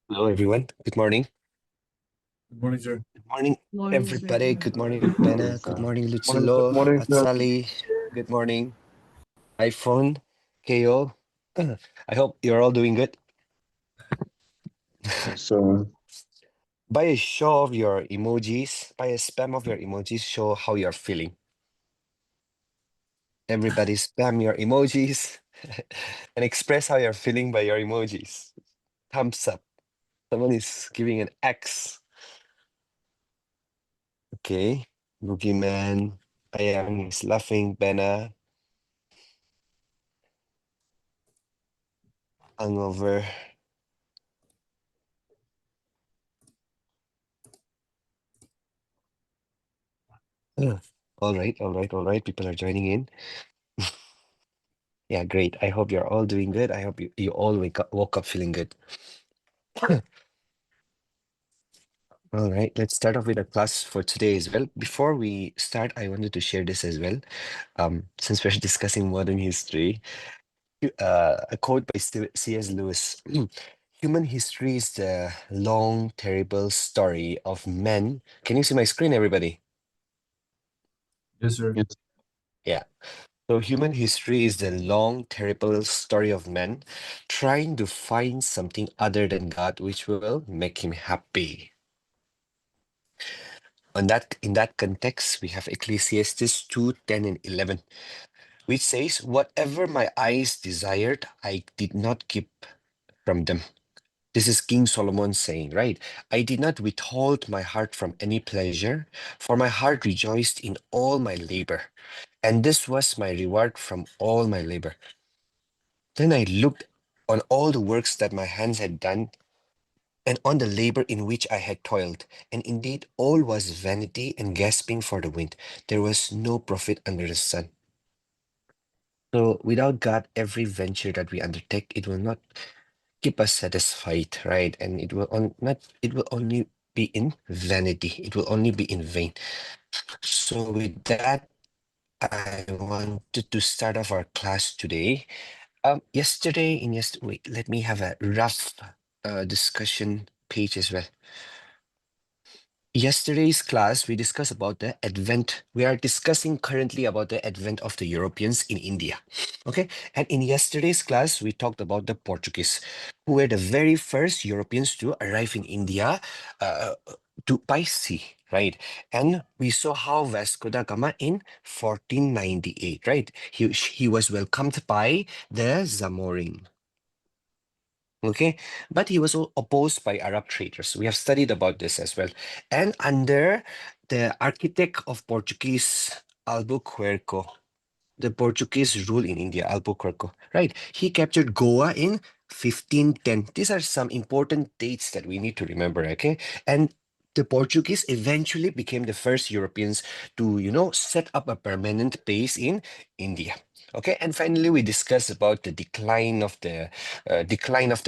Hello, everyone. Good morning. Good morning, sir. Good morning, Morning, sir. everybody. Good morning, Bena. Good morning, Morning, Lucilo, morning, sir. Atsali. Good morning, iPhone, KO. I hope you're all doing good. So, By a show of your emojis, by a spam of your emojis, show how you're feeling. Everybody spam your emojis and express how you're feeling by your emojis. Thumbs up. Someone is giving an X. Okay. Boogeyman. Ayang is laughing. Bena. Hangover. All right, all right, all right. People are joining in. Yeah, great. I hope you're all doing good. I hope you all woke up feeling good. All right, let's start off with a class for today as well. Before we start, I wanted to share this as well. Since we're discussing modern history, a quote by C.S. Lewis. Human history is the long, terrible story of men. Can you see my screen, everybody? yes, sir. Yes. Yeah. So, human history is the long, terrible story of man trying to find something other than God which will make him happy. In that context, we have Ecclesiastes 2, 10, and 11, which says, "Whatever my eyes desired, I did not keep from them." This is King Solomon saying, right? "I did not withhold my heart from any pleasure, for my heart rejoiced in all my labor, and this was my reward from all my labor. Then I looked on all the works that my hands had done, and on the labor in which I had toiled, and indeed all was vanity and gasping for the wind. There was no profit under the sun." So without God, every venture that we undertake, it will not keep us satisfied, right? And it will only be in vanity. It will only be in vain. So with that, I wanted to start off our class today. Wait, let me have a rough discussion page as well. Yesterday's class, we discussed about the advent. We are discussing currently about the advent of the Europeans in India. Okay. And in yesterday's class, we talked about the Portuguese, who were the very first Europeans to arrive in India uh, by sea, right? And we saw how Vasco da Gama in 1498, right? He was welcomed by the Zamorin. Okay, but he was opposed by Arab traders. We have studied about this as well. And under the architect of Portuguese, Albuquerque, the Portuguese rule in India, Albuquerque, right? He captured Goa in 1510. These are some important dates that we need to remember, okay? And the Portuguese eventually became the first Europeans to, set up a permanent base in India. Okay, and finally we discussed about the decline of the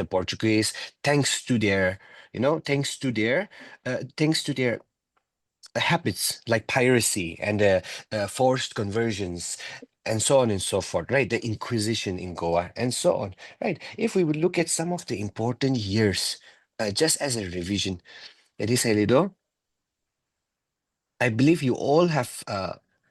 Portuguese, thanks to their, thanks to their habits like piracy and forced conversions and so on and so forth, right? The Inquisition in Goa and so on, right? If we would look at some of the important years, just as a revision, Elido, I believe you all have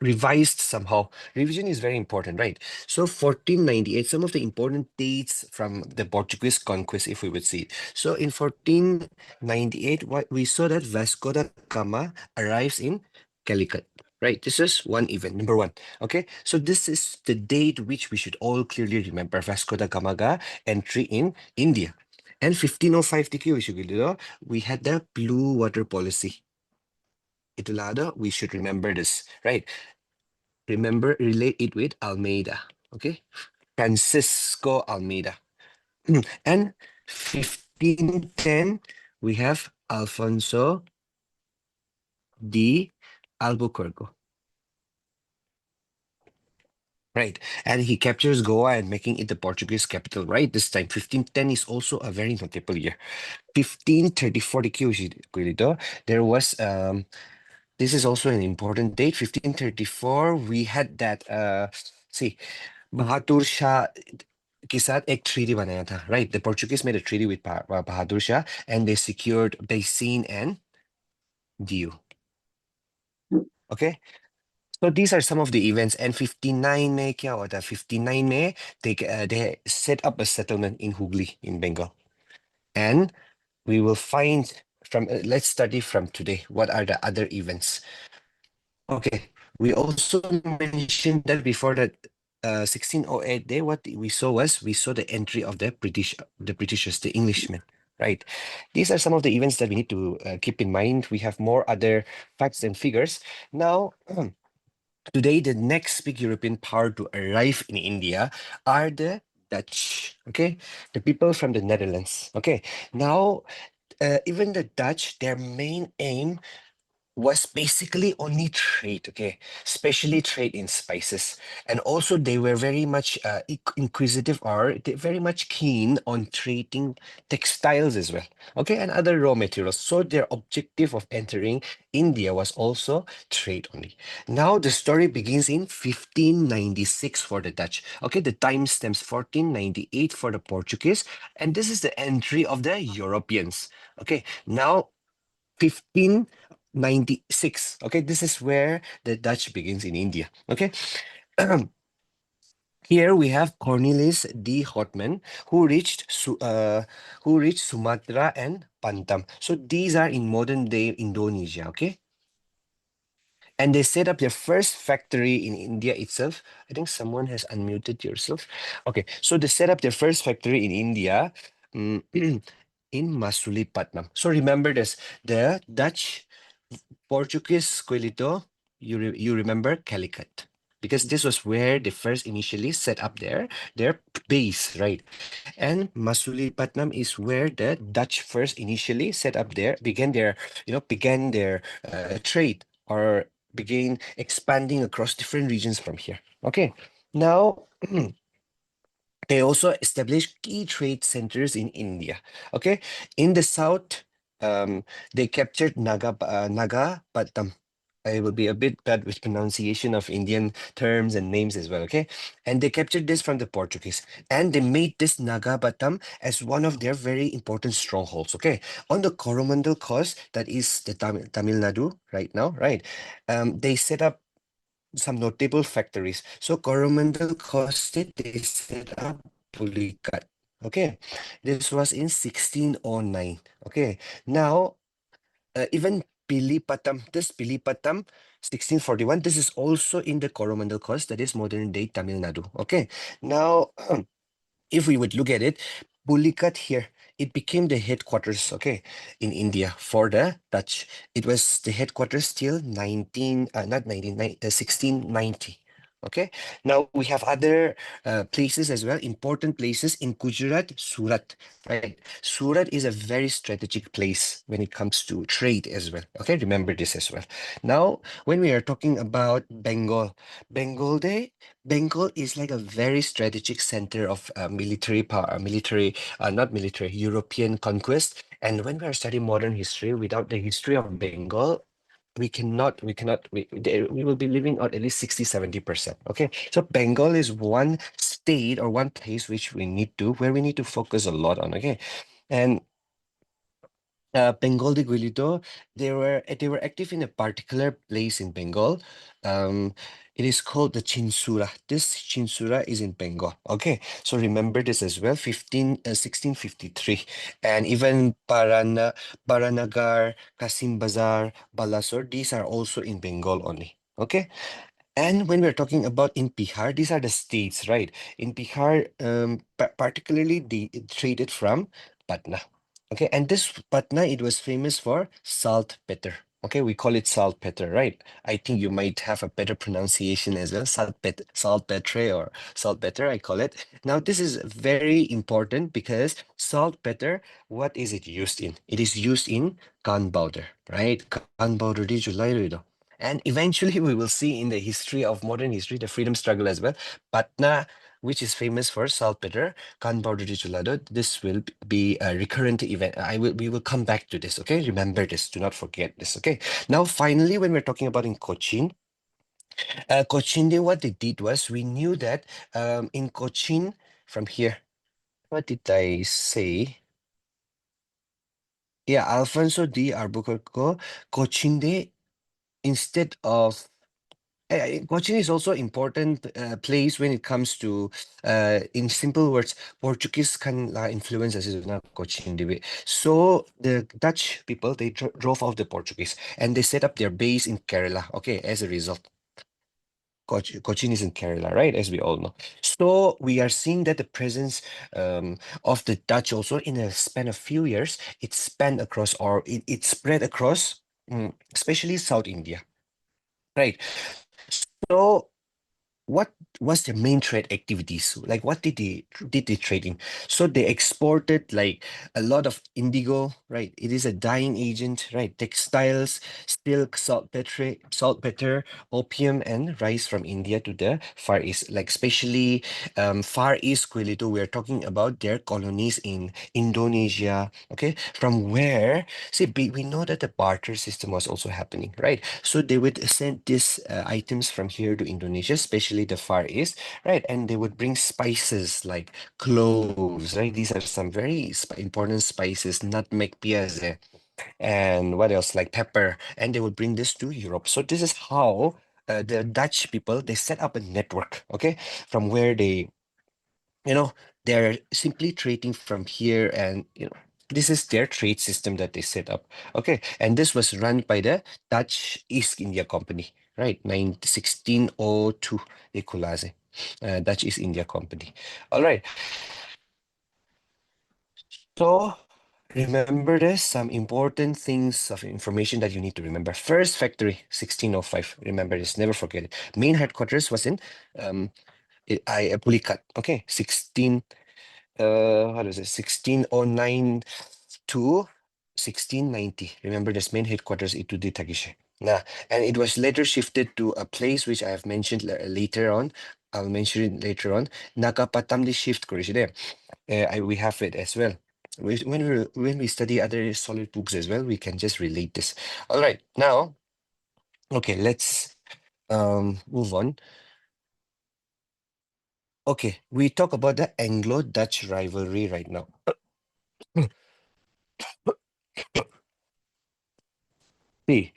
revised somehow. Revision is very important, right? So 1498, some of the important dates from the Portuguese conquest, if we would see it. So in 1498, what we saw that Vasco da Gama arrives in Calicut. Right, this is one event, number one. Okay, so this is the date which we should all clearly remember: Vasco da Gama's entry in India. And 1505 we had the Blue Water Policy. Itulado, we should remember this, right? Remember, relate it with Almeida, okay? Francisco Almeida. And 1510, we have Alfonso de Albuquerque. Right, and he captures Goa and making it the Portuguese capital, right? This time, 1510 is also a very notable year. 1534, there was this is also an important date. 1534, we had that see Bahadur Shah. के साथ एक treaty बनाया था, right? The Portuguese made a treaty with Bahadur Shah, and they secured Basin and Diu. Okay, so these are some of the events. And 59 में क्या हुआ था? 59 में they set up a settlement in Hooghly in Bengal, and we will find from let's study from today what are the other events. Okay, we also mentioned that before that 1608 day, what we saw was we saw the entry of the Britishers, the Englishmen, right? These are some of the events that we need to keep in mind. We have more other facts and figures. Now, today, the next big European power to arrive in India are the Dutch, okay? The people from the Netherlands, okay? Now, even the Dutch, their main aim was basically only trade, okay, especially trade in spices. And also they were very much inquisitive, or they very much keen on trading textiles as well, okay, and other raw materials. So their objective of entering India was also trade only. Now the story begins in 1596 for the Dutch, okay, the time stamps 1498 for the Portuguese, and this is the entry of the Europeans, okay. Now 1596. Okay, this is where the Dutch begins in India. Okay. Here we have Cornelis D. Hotman, who reached Sumatra and Pantam. So these are in modern day Indonesia. Okay, and they set up their first factory in India itself. I think someone has unmuted yourself. Okay, so they set up their first factory in India, in Masulipatam. So remember this: the Dutch Portuguese Coelito, you remember Calicut, because this was where they first initially set up their base, right? And Masulipatam is where the Dutch first initially set up began their trade, or began expanding across different regions from here. Okay, now they also established key trade centers in India. Okay, in the south, they captured Nagapattam. I will be a bit bad with pronunciation of Indian terms and names as well. Okay, and they captured this from the Portuguese, and they made this Nagapattam as one of their very important strongholds. Okay, on the Coromandel coast, that is the Tamil Nadu right now, right? They set up some notable factories. So Coromandel Coste, they set up Pulicat. Okay, this was in 1609. Okay, now even Pilipatam, this Pilipatam, 1641, this is also in the Coromandel Coast, that is modern day Tamil Nadu. Okay, now if we would look at it, Pulicat here, it became the headquarters, okay, in India for the Dutch. It was the headquarters till 1690. Okay, now we have other places as well, important places in Gujarat, Surat, right? Surat is a very strategic place when it comes to trade as well. Okay, remember this as well. Now, when we are talking about Bengal Day, Bengal is like a very strategic center of military power, not military, European conquest. And when we are studying modern history, without the history of Bengal, we will be living out at least 60-70%. Okay. So Bengal is one state or one place where we need to focus a lot on. Okay. And Bengal de Guilito, they were active in a particular place in Bengal. Um, it is called the Chinsura. This Chinsura is in Bengal. Okay, so remember this as well. 1653, and even Baranagar, Kasim Bazar, Balasore. These are also in Bengal only. Okay, and when we're talking about in Bihar, these are the states, right? In Bihar, particularly they traded from Patna. Okay, and this Patna, it was famous for salt pepper. Okay, we call it salt pepper, right? I think you might have a better pronunciation as well, salt pepper or salt pepper, I call it. Now, this is very important because salt pepper, what is it used in? It is used in gun powder, right? Gun powder di julai rido. And eventually, we will see in the history of modern history, the freedom struggle as well. Patna, which is famous for saltpeter, gunpowder Chulado. This will be a recurrent event. We will come back to this. Okay, remember this. Do not forget this. Okay. Now, finally, when we're talking about in Cochin, Cochin, what they did was we knew that in Cochin. from here. What did I say? Yeah, Alfonso de Albuquerque, Cochinde, instead of Cochin is also important place when it comes to in simple words, Portuguese kan lah influence as na Cochin dibe. So the Dutch people they drove off the Portuguese and they set up their base in Kerala. Okay, as a result. Cochin is in Kerala, right? As we all know. So we are seeing that the presence of the Dutch also in a span of few years, it spanned across or it spread across, especially South India, right? So what was their main trade activities? Like what did they trading? So they exported like a lot of indigo, right? It is a dyeing agent, right? Textiles, silk, saltpeter, opium, and rice from India to the Far East. Like especially Far East Quilito, we're talking about their colonies in Indonesia. Okay, from where we know that the barter system was also happening, right? So they would send these items from here to Indonesia, especially the Far East, right? And they would bring spices like cloves, right? These are some very important spices, nutmeg, piaze, and what else, like pepper. And they would bring this to Europe. So this is how the Dutch people, they set up a network, okay, from where they're simply trading from here and this is their trade system that they set up. Okay, and this was run by the Dutch East India Company, right? 1602 Ekulase, Dutch East India Company. All right, so remember there's some important things of information that you need to remember. First factory, 1605. Remember this, never forget it. Main headquarters was in Pulikat. Okay, 16 what is it? 1609 to 1690. Remember, this main headquarters itu di Tagishe. Nah, and it was later shifted to a place which I have mentioned later on. I'll mention it later on. Nagapatam di shift korishi there. We have it as well. When we study other solid books as well, we can just relate this. All right, now, okay, let's move on. Okay, we talk about the Anglo-Dutch rivalry right now. See,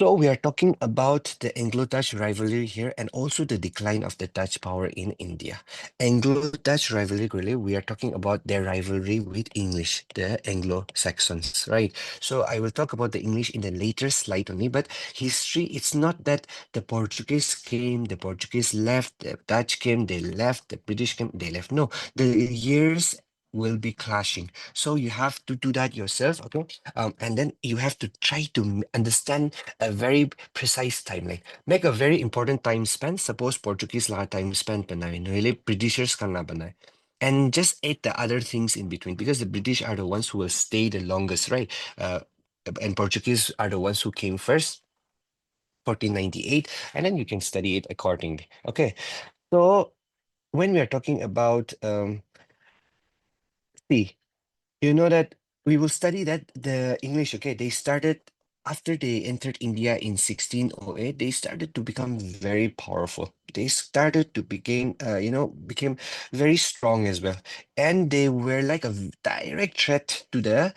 so we are talking about the Anglo-Dutch rivalry here and also the decline of the Dutch power in India. Anglo-Dutch rivalry, really, we are talking about their rivalry with English, the Anglo-Saxons, right? So I will talk about the English in the later slide only, but history, it's not that the Portuguese came, the Portuguese left, the Dutch came, they left, the British came, they left. No, the years will be clashing. So you have to do that yourself, okay? And then you have to try to understand a very precise timeline. Make a very important time span. Suppose Portuguese la time span panay, really Britishers kan na panay. And just add the other things in between because the British are the ones who will stay the longest, right? And Portuguese are the ones who came first, 1498, and then you can study it accordingly. Okay, so when we are talking about see, you know that we will study that the English, okay, they started after they entered India in 1608, they started to become very powerful. They started to became very strong as well. And they were like a direct threat to the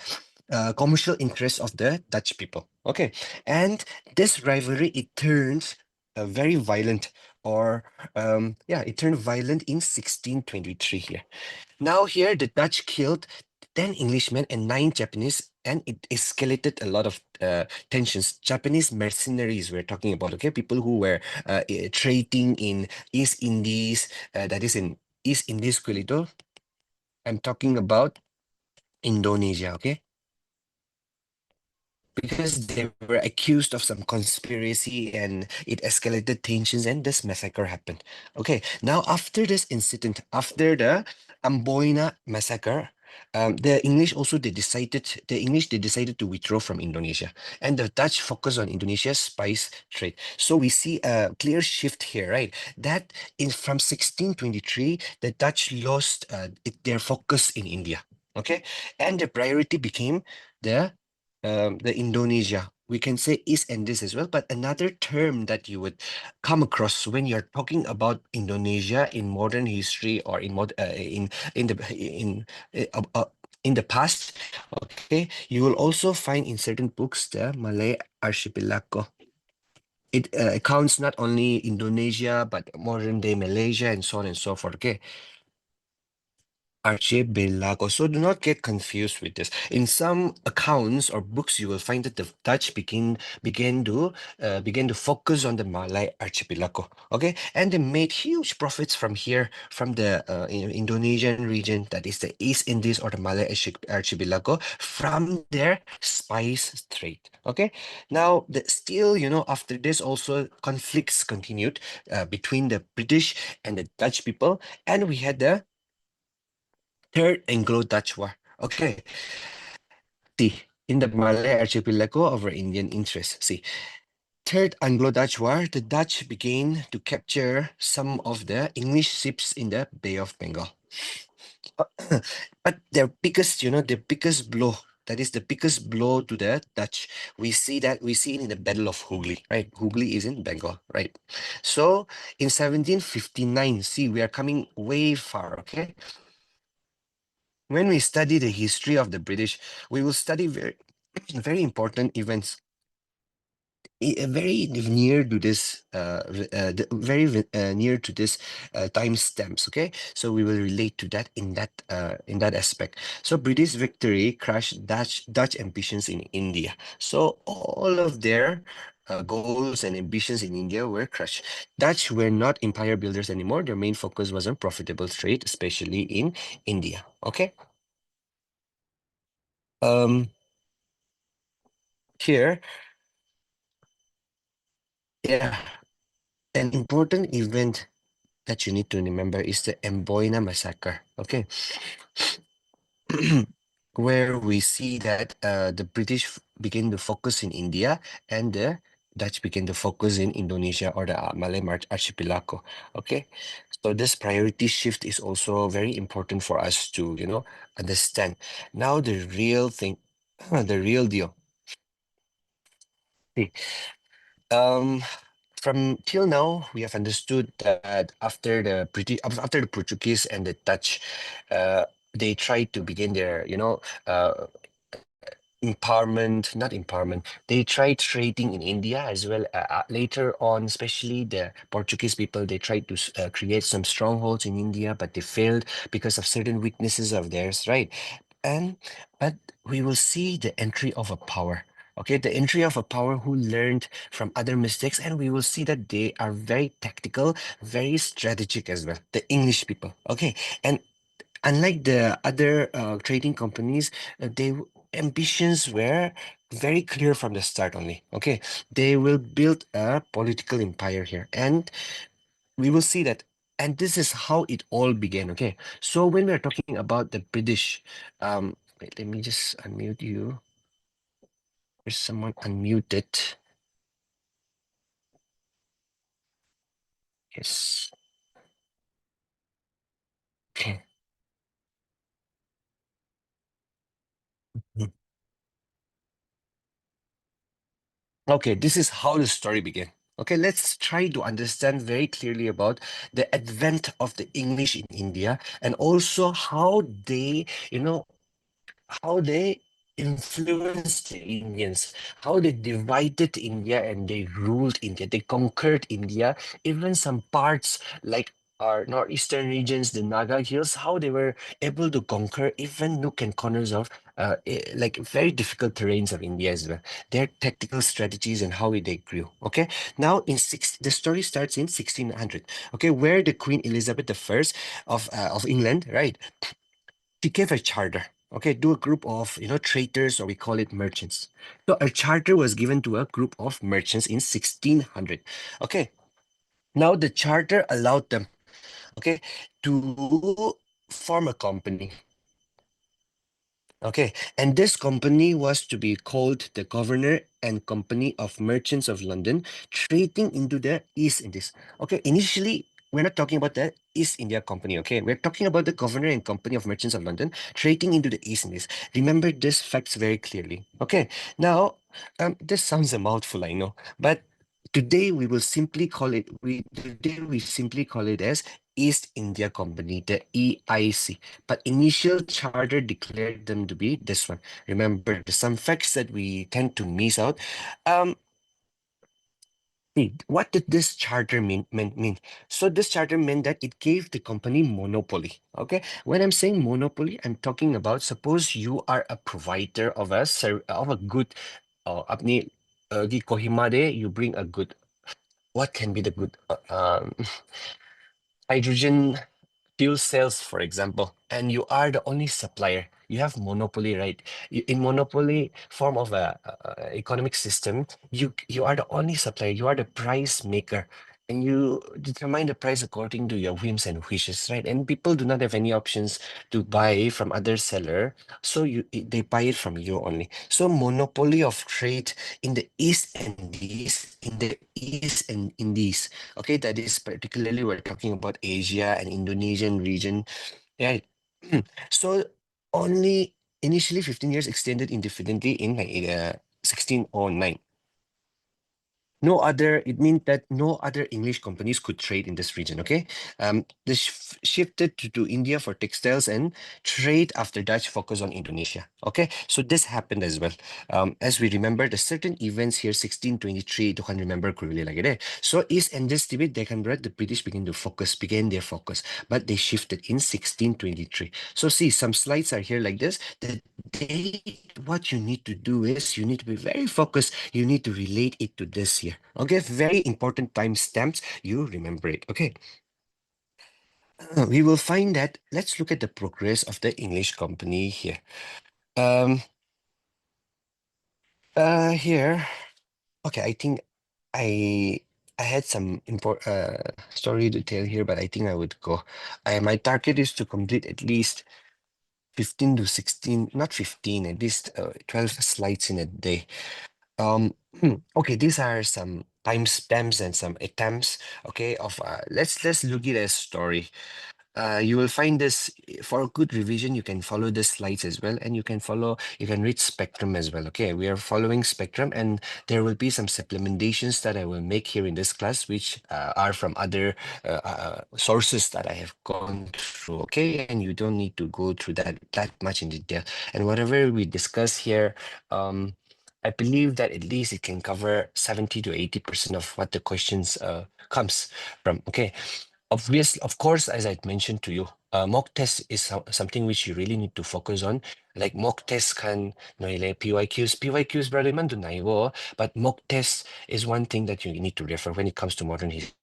commercial interests of the Dutch people. Okay. And this rivalry, it turned very violent it turned violent in 1623 here. Now here, the Dutch killed 10 Englishmen and 9 Japanese, and it escalated a lot of tensions. Japanese mercenaries we're talking about, okay? People who were trading in East Indies, that is in East Indies, Quilito. I'm talking about Indonesia, okay? Because they were accused of some conspiracy and it escalated tensions and this massacre happened. Okay, now after this incident, after the Amboina massacre, the English they decided to withdraw from Indonesia and the Dutch focused on Indonesia's spice trade. So we see a clear shift here, right? That in from 1623, the Dutch lost their focus in India. Okay, and the priority became the Indonesia. we can say East Indies as well, but another term that you would come across when you're talking about Indonesia in modern history or in the in the past, okay, you will also find in certain books the Malay archipelago. It accounts not only Indonesia but modern day Malaysia and so on and so forth. Okay, Archipelago. So do not get confused with this. In some accounts or books, you will find that the Dutch began to focus on the Malay archipelago. Okay, and they made huge profits from here, from the Indonesian region, that is the East Indies or the Malay archipelago, from their spice trade. Okay, now still, after this, also conflicts continued between the British and the Dutch people, and we had the Third Anglo-Dutch War. Okay, see, in the Malay archipelago of our Indian interests. See, Third Anglo-Dutch War, the Dutch began to capture some of the English ships in the Bay of Bengal. But their biggest blow, that is the biggest blow to the Dutch. We see it in the Battle of Hooghly, right? Hooghly is in Bengal, right? So in 1759, see, we are coming way far, okay? When we study the history of the British, we will study very important events, very near to this, near to this time stamps. Okay, so we will relate to that in that aspect. So British victory crushed Dutch ambitions in India. So all of their goals and ambitions in India were crushed. Dutch were not empire builders anymore. Their main focus was on profitable trade, especially in India. Okay. Um, Here, yeah, an important event that you need to remember is the Amboina massacre. Okay, where we see that the British begin to focus in India and the Dutch begin to focus in Indonesia or the Malay archipelago. Okay, so this priority shift is also very important for us to understand. Now the real thing, the real deal. See, um, from till now, we have understood that after the Portuguese and the Dutch, they tried to begin their, empowerment, not empowerment. They tried trading in India as well. Later on, especially the Portuguese people, they tried to create some strongholds in India, but they failed because of certain weaknesses of theirs, right? And but we will see the entry of a power. Okay, the entry of a power who learned from other mistakes, and we will see that they are very tactical, very strategic as well. The English people. Okay, and unlike the other trading companies, ambitions were very clear from the start only. Okay, they will build a political empire here, and we will see that. And this is how it all began. Okay, so when we're talking about the British, wait, let me just unmute you. There's someone unmuted. Yes. Okay. Okay, this is how the story began. Okay, let's try to understand very clearly about the advent of the English in India and also how they influenced the Indians, how they divided India and they ruled India. They conquered India, even some parts like our northeastern regions, the Naga Hills, how they were able to conquer even nook and corners of like very difficult terrains of India as well. Their tactical strategies and how they grew. Okay, now the story starts in 1600. Okay, where the Queen Elizabeth I of England, right? She gave a charter, okay, to a group of traders, or we call it merchants. So a charter was given to a group of merchants in 1600. Okay, now the charter allowed them, okay, to form a company. Okay, and this company was to be called the Governor and Company of Merchants of London, trading into the East Indies. Okay, initially, we're not talking about the East India Company, okay? We're talking about the Governor and Company of Merchants of London trading into the East Indies. Remember this facts very clearly. Okay, now this sounds a mouthful, I know, but today we simply call it as East India Company, the EIC. But initial charter declared them to be this one. Remember, there's some facts that we tend to miss out. Um, what did this charter mean? So this charter meant that it gave the company monopoly. Okay, when I'm saying monopoly, I'm talking about suppose you are a provider of of a good, apni di Kohima de you bring a good. What can be the good? Hydrogen fuel cells, for example, and you are the only supplier. You have monopoly, right? In monopoly form of a economic system, you are the only supplier. You are the price maker, and you determine the price according to your whims and wishes, right? And people do not have any options to buy from other seller, so they buy it from you only. So monopoly of trade in the East and Indies. Okay, that is particularly we're talking about Asia and Indonesian region. Yeah. So only initially 15 years extended indefinitely in like 1609. It means that no other English companies could trade in this region, okay? This shifted to India for textiles and trade after Dutch focus on Indonesia, okay? So this happened as well. As we remember, the certain events here, 1623, you can remember clearly like it. So East and this Tibet, they can read the British began their focus, but they shifted in 1623. So see, some slides are here like this. The date, what you need to do is you need to be very focused. You need to relate it to this here. Okay, very important timestamps. You remember it. Okay. We will find that. Let's look at the progress of the English company here. Um. Here. Okay. I think I I had some story to tell here, but I think I would go. My target is to complete at least 15 to 16, not 15, at least 12 slides in a day. Okay, these are some timestamps and some attempts, okay, of let's look it as story. You will find this for a good revision. You can follow the slides as well, and you can read spectrum as well. Okay, we are following spectrum, and there will be some supplementations that I will make here in this class, which are from other sources that I have gone through. Okay, and you don't need to go through that much in detail. And whatever we discuss here, I believe that at least it can cover 70 to 80% of what the questions comes from. Okay. Obviously, of course, as I mentioned to you, mock test is something which you really need to focus on. Like mock test can noile PYQs brother man do naiwo, but mock test is one thing that you need to refer when it comes to modern history.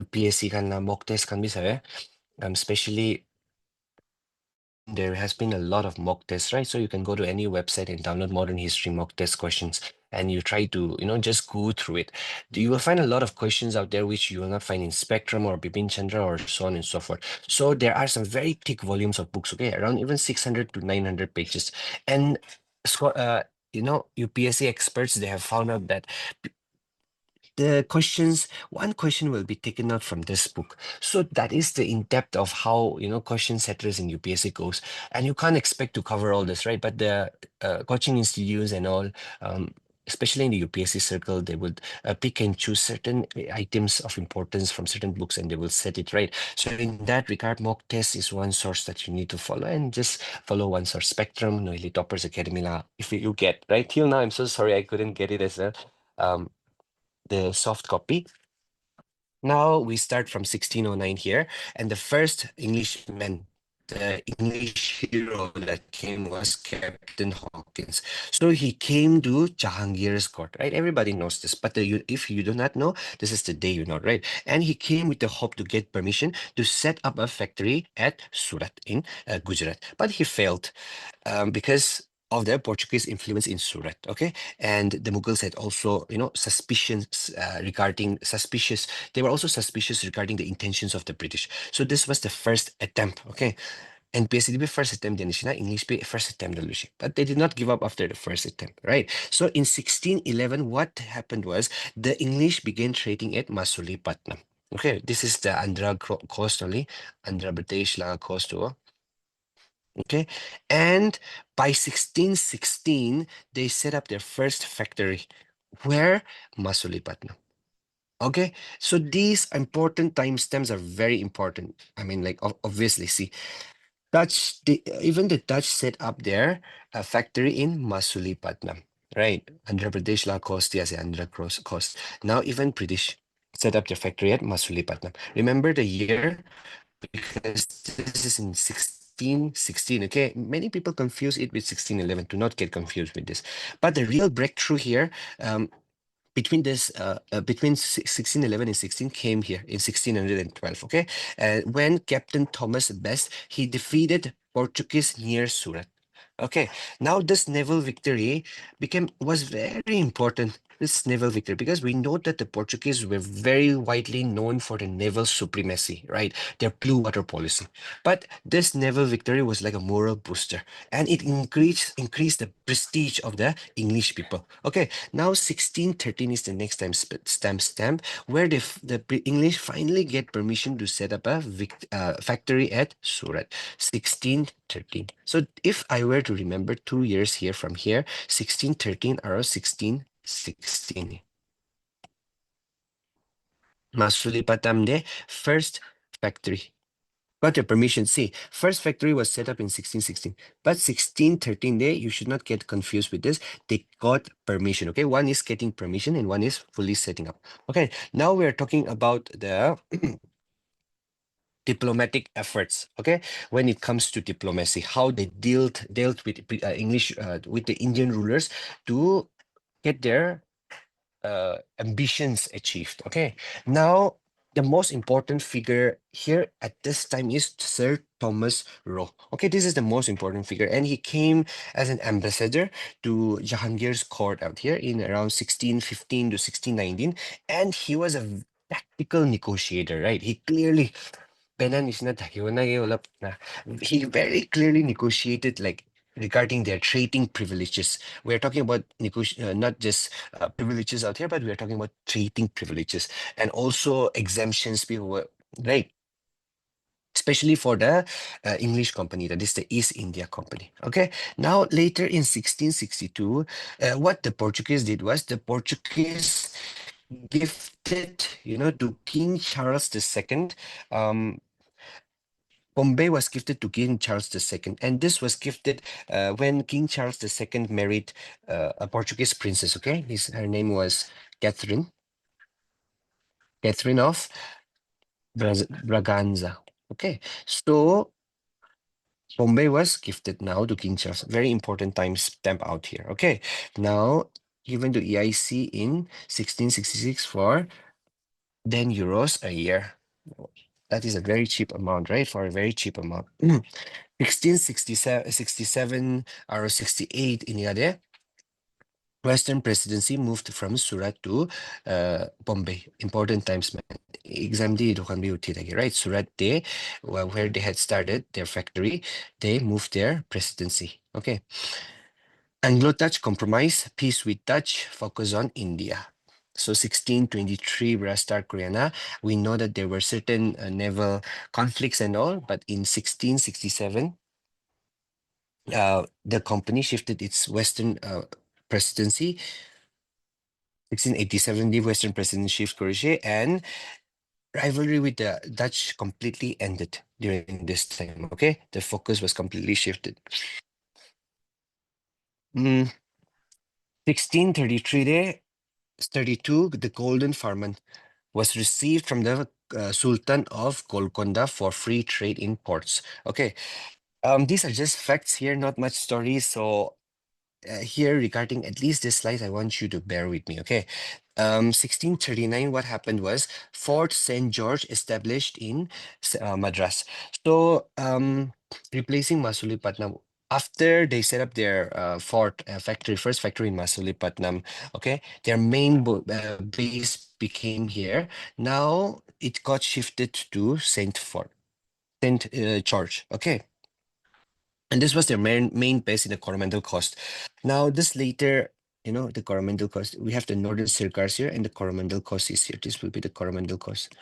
UPSC kan na mock test kan bisa especially there has been a lot of mock tests, right? So you can go to any website and download modern history mock test questions, and you try to, just go through it. You will find a lot of questions out there which you will not find in Spectrum or Bipin Chandra or so on and so forth. So there are some very thick volumes of books, okay, around even 600 to 900 pages. And UPSC experts, they have found out that one question will be taken out from this book. So that is the in-depth of how, question setters in UPSC goes. And you can't expect to cover all this, right? But the coaching institutes and all, especially in the UPSC circle, they would pick and choose certain items of importance from certain books and they will set it right. So in that regard, mock test is one source that you need to follow, and just follow one source. Spectrum, Noili Toppers Academy la, if you get, right? Till now, I'm so sorry I couldn't get it as the soft copy. Now we start from 1609 here, and the first Englishman, the English hero that came was Captain Hawkins. So he came to Jahangir's court, right? Everybody knows this, but if you do not know, this is the day you know, right? And he came with the hope to get permission to set up a factory at Surat in Gujarat, but he failed because of the Portuguese influence in Surat. Okay, and the Mughals had also, suspicions suspicious. They were also suspicious regarding the intentions of the British. So this was the first attempt. Okay, NPSC first attempt in China, English first attempt the Lucy, but they did not give up after the first attempt, right? So in 1611, what happened was the English began trading at Masulipatam. Okay, this is the Andhra coast only, Andhra Pradesh la coast. Okay, and by 1616 they set up their first factory. Where? Masulipatam. Okay, so these important timestamps are very important. I mean, like obviously, see, even the Dutch set up their factory in Masulipatam, right? Andhra Pradesh la coast, yes, coast. Now even British set up their factory at Masulipatam. Remember the year? Because this is in 1616. Okay, many people confuse it with 1611. Do not get confused with this. But the real breakthrough here, between 1611 and 16 came here in 1612. Okay, when Captain Thomas Best he defeated Portuguese near Surat. Okay, now this naval victory was very important. This naval victory, because we know that the Portuguese were very widely known for the naval supremacy, right? Their blue water policy. But this naval victory was like a moral booster, and it increased the prestige of the English people. Okay, now 1613 is the next time stamp where the English finally get permission to set up a factory at Surat. 1613. So if I were to remember 2 years here from here, 1613 or 1616. Masulipatam de first factory. Got your permission. See, first factory was set up in 1616, but 1613 day, you should not get confused with this. They got permission. Okay, one is getting permission and one is fully setting up. Okay, now we're talking about the diplomatic efforts. Okay, when it comes to diplomacy, how they dealt with English with the Indian rulers to get their ambitions achieved. Okay, now the most important figure here at this time is Sir Thomas Roe. Okay, this is the most important figure, and he came as an ambassador to Jahangir's court out here in around 1615 to 1619, and he was a tactical negotiator, right? He clearly he very clearly negotiated like regarding their trading privileges. We're talking about not just privileges out here, but we're talking about trading privileges and also exemptions. People were right, especially for the English company, that is the East India Company. Okay, now later in 1662, what the Portuguese did was the Portuguese gifted, to King Charles II. Bombay was gifted to King Charles II, and this was gifted when King Charles II married a Portuguese princess. Okay, her name was Catherine, Catherine of Braganza. Okay, so Bombay was gifted now to King Charles. Very important time stamp out here. Okay, now given to EIC in 1666 for 10 euros a year. That is a very cheap amount, right? For a very cheap amount. 1667 or 68 in India, Western Presidency moved from Surat to Bombay. Important times, man. Exam di kan bi uthi thake, right? Surat they, where they had started their factory, they moved their presidency. Okay. Anglo-Dutch compromise, peace with Dutch, focus on India. So 1623, Brastar Koreana, we know that there were certain naval conflicts and all, but in 1667, the company shifted its Western presidency. 1687, the Western presidency shifts Croatia, and rivalry with the Dutch completely ended during this time. Okay, the focus was completely shifted. 1633, 32, the Golden Farman was received from the Sultan of Golconda for free trade in ports. Okay, these are just facts here, not much stories. So here regarding at least this slide, I want you to bear with me, okay? 1639, what happened was Fort St. George established in Madras. So replacing Masulipatam. After they set up their first factory in Masulipatam, okay, their main base became here. Now it got shifted to St. George, okay? And this was their main base in the Coromandel Coast. Now, this later, the Coromandel Coast, we have the Northern Sircars here, and the Coromandel Coast is here. This will be the Coromandel Coast.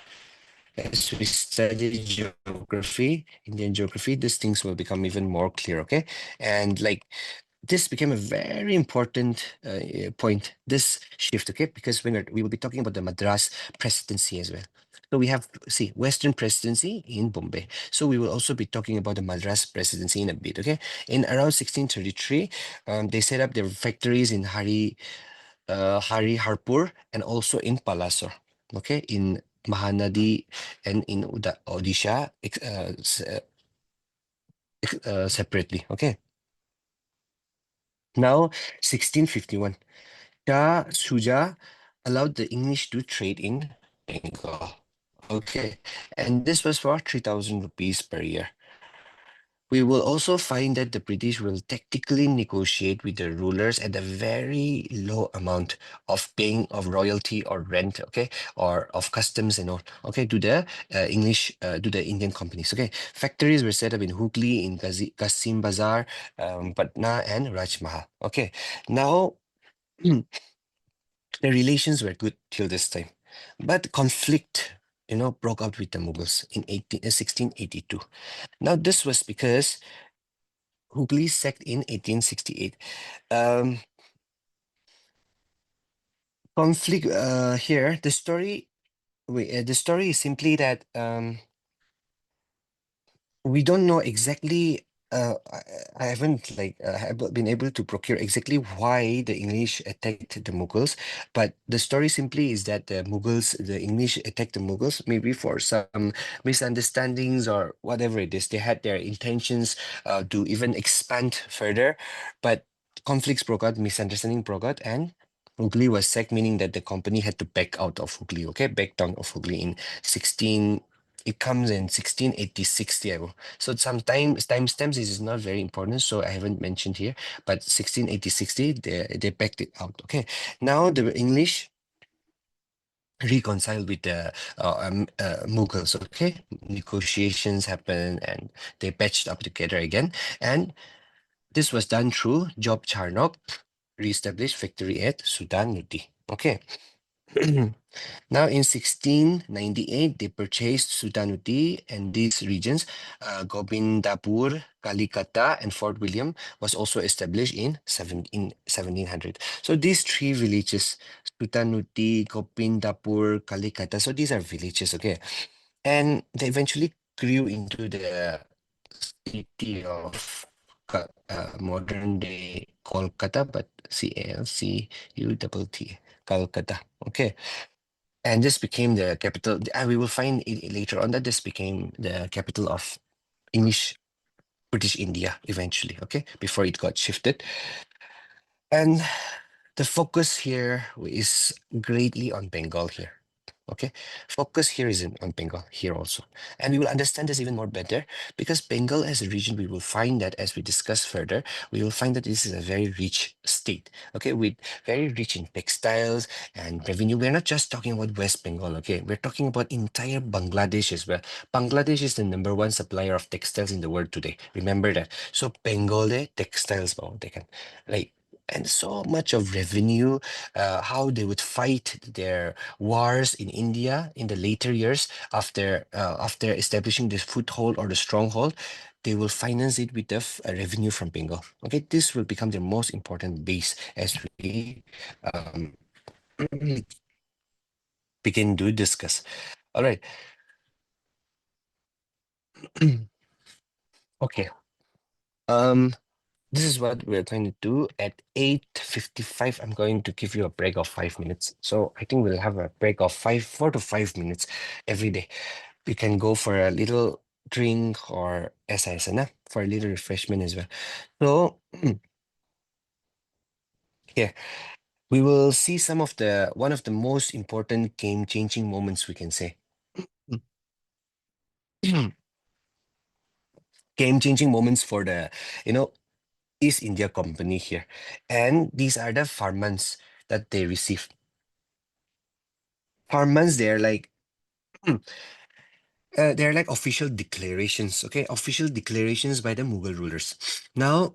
as we study geography, Indian geography, these things will become even more clear, okay? And like this became a very important point, this shift, okay? Because we will be talking about the Madras presidency as well. So we have, see, Western presidency in Bombay. So we will also be talking about the Madras presidency in a bit, okay? In around 1633, they set up their factories in Haripur and also in Palasur, okay? In Mahanadi and in Odisha separately, okay? Now, 1651. Shah Shuja allowed the English to trade in Bengal. Okay, and this was for 3,000 rupees per year. We will also find that the British will tactically negotiate with the rulers at a very low amount of paying of royalty or rent, okay, or of customs and all, okay, to the to the Indian companies, okay. Factories were set up in Hooghly, in Qasim Bazar, Patna, and Rajmahal, okay. Now, the relations were good till this time, but conflict, broke out with the Mughals in 1682. Now, this was because Hooghly sacked in 1868. Um, conflict here. The story is simply that we don't know exactly. I haven't been able to procure exactly why the English attacked the Mughals, but the story simply is that the English attacked the Mughals maybe for some misunderstandings or whatever it is. They had their intentions to even expand further, but conflicts broke out, misunderstanding broke out, and Hooghly was sacked, meaning that the company had to back out of Hooghly. Okay, back down of Hooghly in 16. It comes in 1686, Diego. So sometimes timestamps is not very important, so I haven't mentioned here. But 1686, they backed it out. Okay. Now the English reconciled with the Mughals. Okay, negotiations happened and they patched up together again. And this was done through Job Charnock, reestablished factory at Sudanuti. Okay. Now, in 1698, they purchased Sudanuti and these regions. Gobindapur, Kalikata, and Fort William was also established in 1700. So these three villages, Sudanuti, Gobindapur, Kalikata, so these are villages, okay? And they eventually grew into the city of modern day Kolkata, but Calcutt, Calcutta, okay? And this became the capital. And we will find it later on that this became the capital of English British India eventually, okay, before it got shifted. And the focus here is greatly on Bengal here. Okay, focus here is on Bengal here also, and we will understand this even more better because Bengal as a region, we will find that as we discuss further, we will find that this is a very rich state. Okay, with very rich in textiles and revenue. We're not just talking about West Bengal. Okay, we're talking about entire Bangladesh as well. Bangladesh is the number one supplier of textiles in the world today. Remember that. So Bengal textiles, they can like. And so much of revenue, how they would fight their wars in India in the later years after establishing this foothold or the stronghold, they will finance it with the revenue from Bengal. Okay, this will become their most important base as we um, begin to discuss. All right. Okay. Um, this is what we're going to do at 8:55. I'm going to give you a break of 5 minutes. So I think we'll have a break of 4 to 5 minutes every day. We can go for a little drink or SISN for a little refreshment as well. So here we will see some of the one of the most important game-changing moments we can say. Game-changing moments for the East India Company here. And these are the farmans that they receive. Farmans, they're like official declarations, okay? Official declarations by the Mughal rulers. Now,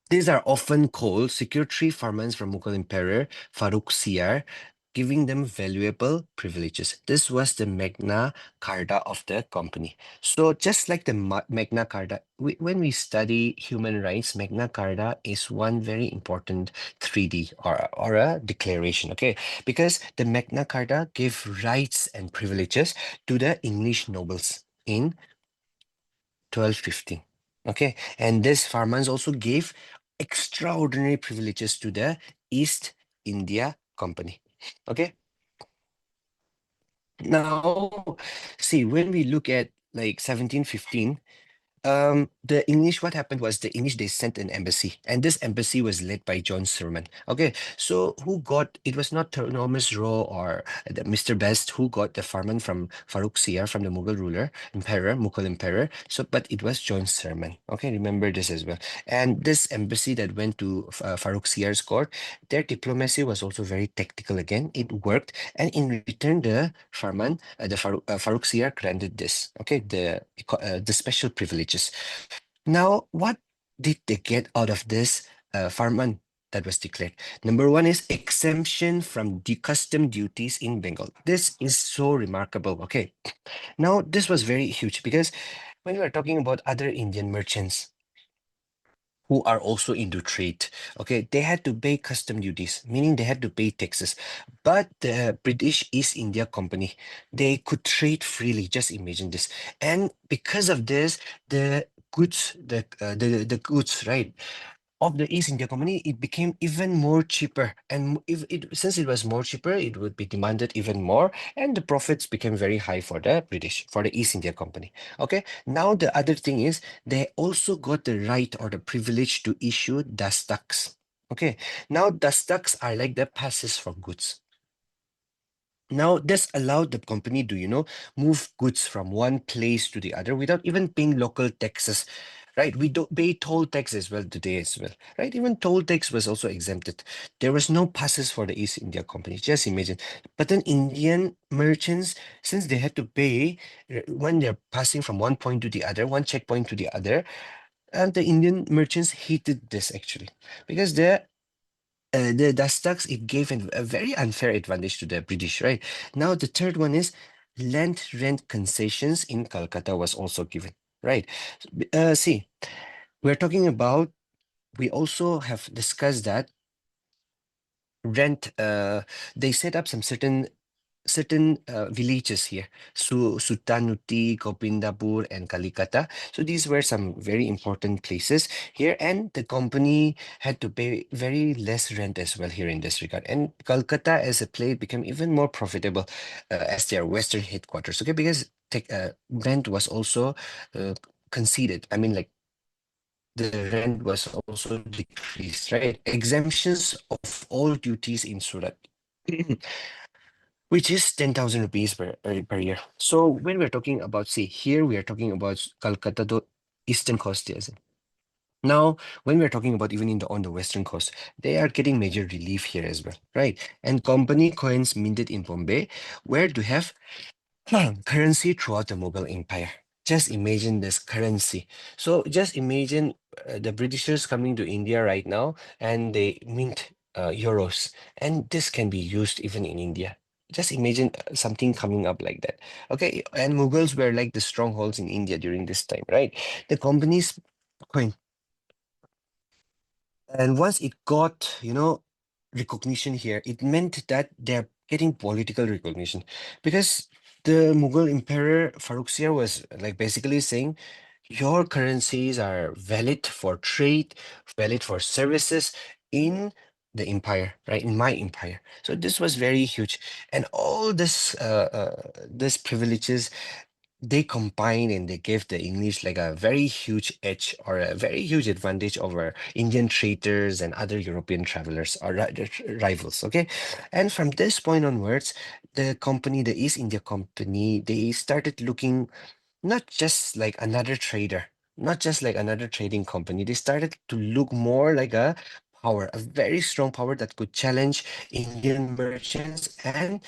these are often called security farmans from Mughal Emperor Farrukhsiyar. giving them valuable privileges. This was the Magna Carta of the company. So just like the Magna Carta, when we study human rights, Magna Carta is one very important 3D or a declaration, okay? Because the Magna Carta gave rights and privileges to the English nobles in 1215. Okay, and this farmers also gave extraordinary privileges to the East India Company. Okay, now see when we look at like 1715, the English, what happened was the English, they sent an embassy, and this embassy was led by John Sermon. Okay, so who got it was not Thomas Roe or Mr. Best who got the farman from Farrukhsiyar, from the Mughal ruler, Mughal emperor. So, but it was John Sermon. Okay, remember this as well. And this embassy that went to Farrukhsiyar's court, their diplomacy was also very tactical again. It worked, and in return, the farman, Farrukhsiyar granted this. Okay, the special privileges. Now, what did they get out of this farman that was declared? Number one is exemption from the custom duties in Bengal. This is so remarkable. Okay, now this was very huge because when we are talking about other Indian merchants who are also into trade. Okay, they had to pay custom duties, meaning they had to pay taxes. But the British East India Company, they could trade freely. Just imagine this. And because of this, the goods, the goods, right, of the East India Company, it became even more cheaper. And if it since it was more cheaper, it would be demanded even more, and the profits became very high for the British, for the East India Company. Okay. Now the other thing is they also got the right or the privilege to issue dastaks. Okay. Now dastaks are like the passes for goods. Now, this allowed the company to, move goods from one place to the other without even paying local taxes, right? We don't pay toll tax as well today as well, right? Even toll tax was also exempted. There was no passes for the East India Company. Just imagine. But then Indian merchants, since they had to pay when they're passing from one point to the other, one checkpoint to the other, and the Indian merchants hated this actually because the Dastaks, it gave a very unfair advantage to the British, right? Now, the third one is land rent concessions in Calcutta was also given, right? See, we're talking about, we also have discussed that rent, they set up some certain villages here, Sutanuti, Gopindapur, and Kalikata. So these were some very important places here, and the company had to pay very less rent as well here in this regard. And Kolkata as a place became even more profitable as their western headquarters. Okay, because rent was also uh, conceded. I mean, like the rent was also decreased, right? Exemptions of all duties in Surat. Which is 10,000 rupees per year. So when we're talking about, see, here we are talking about Calcutta, the eastern coast. Yes. Now, when we're talking about even on the western coast, they are getting major relief here as well, right? And company coins minted in Bombay, where to have currency throughout the Mughal Empire. Just imagine this currency. So just imagine the Britishers coming to India right now and they mint euros, and this can be used even in India. Just imagine something coming up like that. Okay, and Mughals were like the strongholds in India during this time, right? The company's coin, and once it got, recognition here, it meant that they're getting political recognition because the Mughal Emperor Farrukhsiyar was like basically saying, your currencies are valid for trade, valid for services in the empire, right? In my empire. So this was very huge. And all this privileges they combine and they give the English like a very huge edge or a very huge advantage over Indian traders and other European travelers or rivals. Okay. And from this point onwards, the company, the East India Company, they started looking not just like another trader, not just like another trading company. They started to look more like a power, a very strong power that could challenge Indian merchants and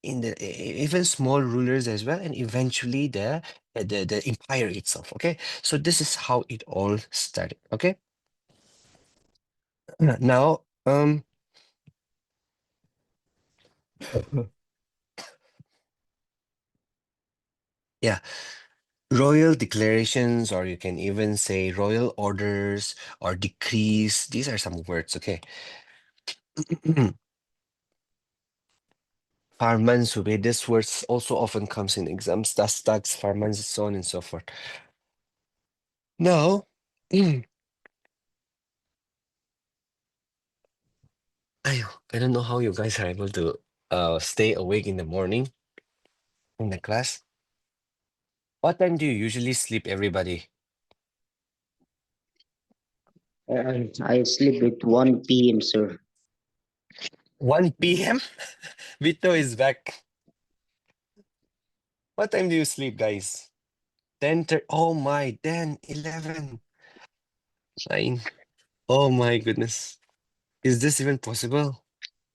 in even small rulers as well, and eventually the empire itself. Okay, so this is how it all started. Okay, now Yeah, royal declarations, or you can even say royal orders or decrees. These are some words, okay? Farmans, who this words also often comes in exams. That's farmans, so on and so forth. Now, I don't know how you guys are able to stay awake in the morning in the class. What time do you usually sleep, everybody? I sleep at 1 p.m., sir. 1 p.m.? Vito is back. What time do you sleep, guys? 10, oh my, 10, 11, 9. Oh my goodness. Is this even possible?